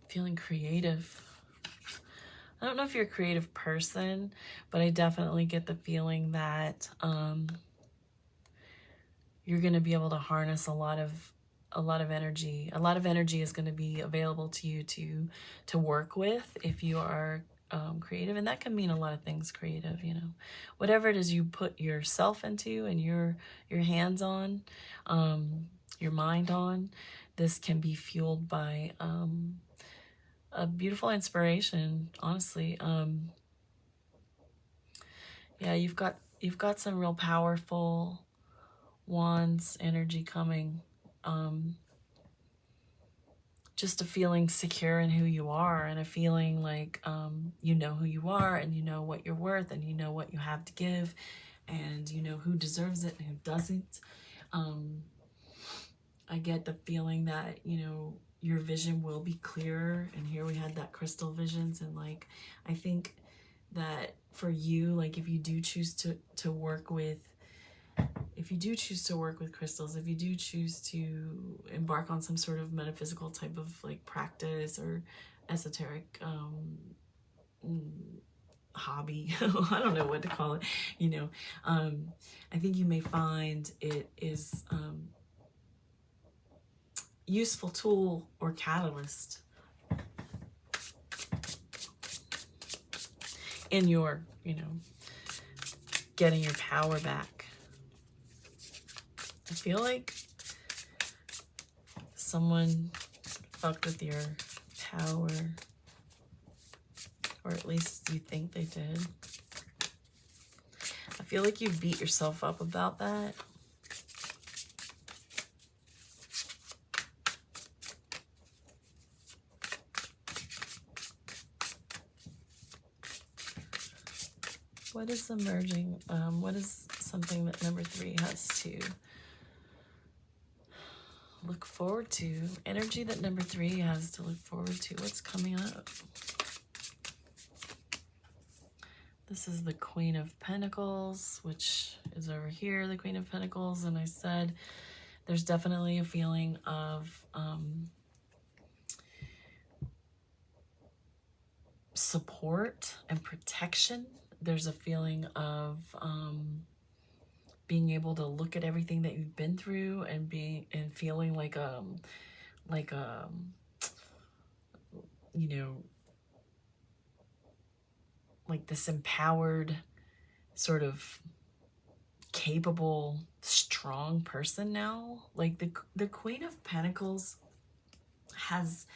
feeling creative. I don't know if you're a creative person, but I definitely get the feeling that you're going to be able to harness a lot of energy. A lot of energy is going to be available to you to work with if you are creative, and that can mean a lot of things. Creative, you know, whatever it is you put yourself into and your hands on, your mind on, this can be fueled by a beautiful inspiration, honestly. Yeah, you've got some real powerful Wands energy coming. Just a feeling secure in who you are, and a feeling like you know who you are, and you know what you're worth, and you know what you have to give, and you know who deserves it and who doesn't. I get the feeling that, you know, your vision will be clearer, and here we had that crystal visions, and like, I think that for you, like, if you do choose to work with crystals, if you do choose to embark on some sort of metaphysical type of like practice or esoteric hobby, I don't know what to call it, you know, I think you may find it is useful tool or catalyst in your, you know, getting your power back. I feel like someone fucked with your power, or at least you think they did. I feel like you beat yourself up about that. What is emerging? What is something that number 3 has to look forward to. Energy that number 3 has to look forward to. What's coming up? This is the Queen of Pentacles, which is over here, the Queen of Pentacles. And I said there's definitely a feeling of support and protection. There's a feeling of being able to look at everything that you've been through and feeling like you know, like this empowered, sort of capable, strong person now. Like the Queen of Pentacles has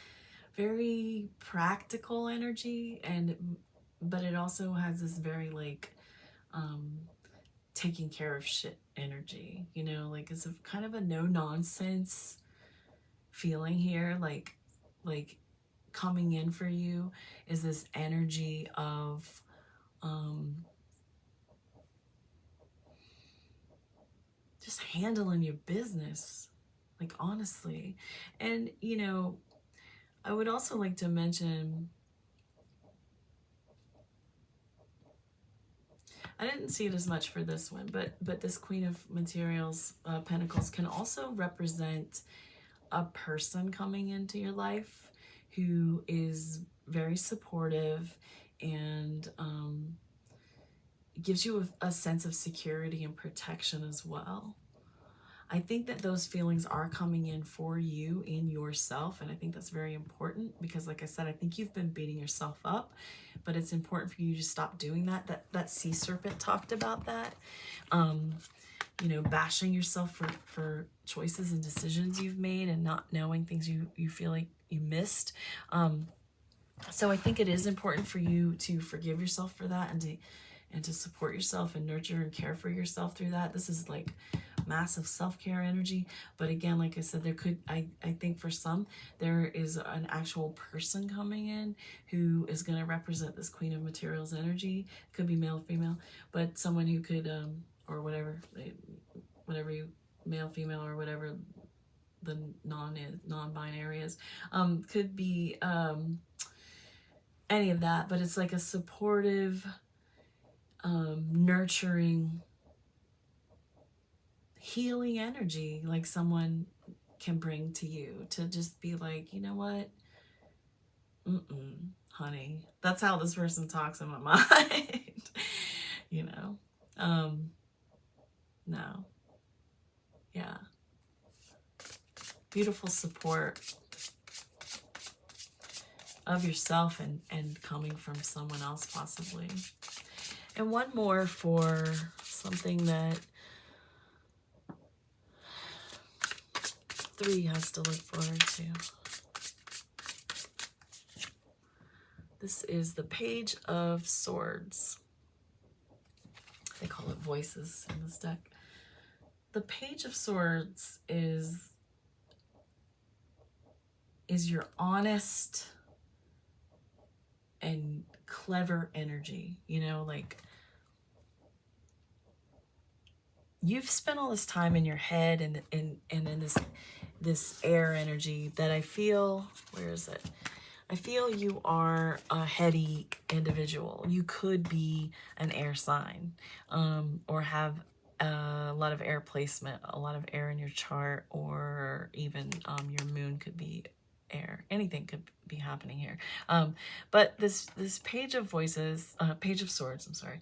very practical energy, but it also has this very like taking care of shit energy, you know, like it's a kind of a no nonsense feeling here. Like coming in for you is this energy of just handling your business, like honestly. And you know, I would also like to mention, I didn't see it as much for this one, but this Queen of Pentacles can also represent a person coming into your life who is very supportive and gives you a sense of security and protection as well. I think that those feelings are coming in for you in yourself, and I think that's very important because, like I said, I think you've been beating yourself up, but it's important for you to stop doing that. That sea serpent talked about that. You know, bashing yourself for choices and decisions you've made and not knowing things you feel like you missed. So I think it is important for you to forgive yourself for that and to support yourself and nurture and care for yourself through that. This is like massive self-care energy. But again, like I said, there could, I think for some, there is an actual person coming in who is going to represent this Queen of Materials energy. It could be male, female, but someone who could, or whatever you, male, female, or whatever the non-binary is, could be any of that, but it's like a supportive, nurturing, healing energy, like someone can bring to you to just be like, you know what, honey, that's how this person talks in my mind. You know, no, yeah, beautiful support of yourself and coming from someone else possibly. And one more for something that 3 has to look forward to. This is the Page of Swords. They call it voices in this deck. The Page of Swords is your honest and clever energy, you know, like you've spent all this time in your head and in this air energy that I feel, where is it? I feel you are a heady individual. You could be an air sign, or have a lot of air placement, a lot of air in your chart, or even your moon could be air. Anything could be happening here. But this Page of Voices, Page of Swords, I'm sorry,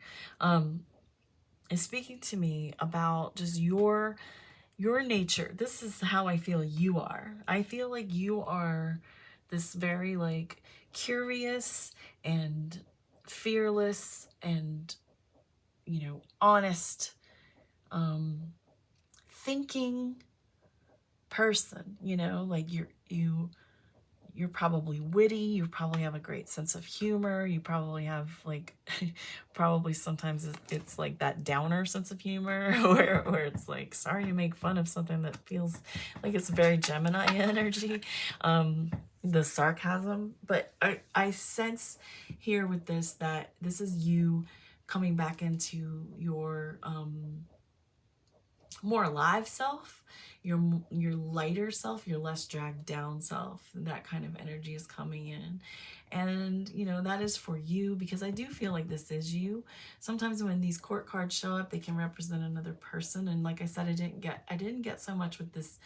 is speaking to me about just your nature. This is how I feel you are. I feel like you are this very like curious and fearless and, you know, honest, thinking person, you know, like you're probably witty, you probably have a great sense of humor, you probably have like, probably sometimes it's like that downer sense of humor where it's like, sorry to make fun of something that feels like it's very Gemini energy, the sarcasm. But I sense here with this that this is you coming back into your more alive self, your lighter self, your less dragged down self. That kind of energy is coming in. And, you know, that is for you, because I do feel like this is you. Sometimes when these court cards show up, they can represent another person. And like I said, I didn't get so much with this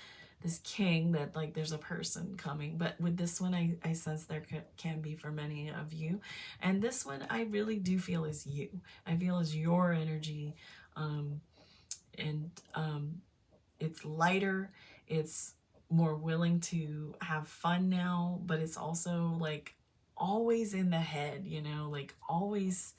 king that like there's a person coming, but with this one I sense there can be for many of you. And this one I really do feel is you. I feel is your energy. And it's lighter, it's more willing to have fun now, but it's also like always in the head, you know, like always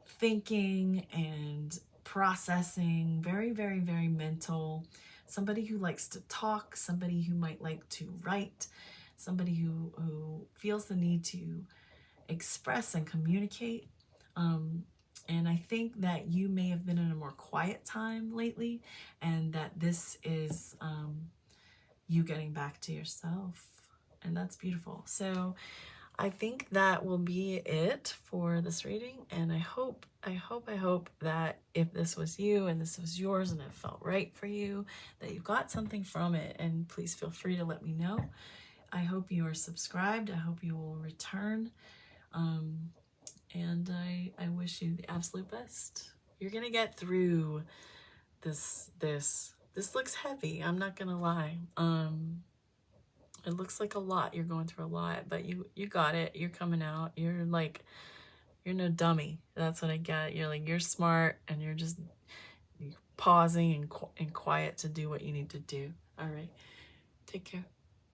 thinking and processing, very, very, very mental. Somebody who likes to talk, somebody who might like to write, somebody who feels the need to express and communicate. And I think that you may have been in a more quiet time lately, and that this is you getting back to yourself. And that's beautiful. So I think that will be it for this reading. And I hope that if this was you and this was yours and it felt right for you, that you got something from it. And please feel free to let me know. I hope you are subscribed. I hope you will return. And I wish you the absolute best. You're gonna get through this. This looks heavy, I'm not gonna lie. It looks like a lot. You're going through a lot, but you got it. You're coming out. You're no dummy. That's what I get. You're smart, and you're just pausing and quiet to do what you need to do. All right. Take care.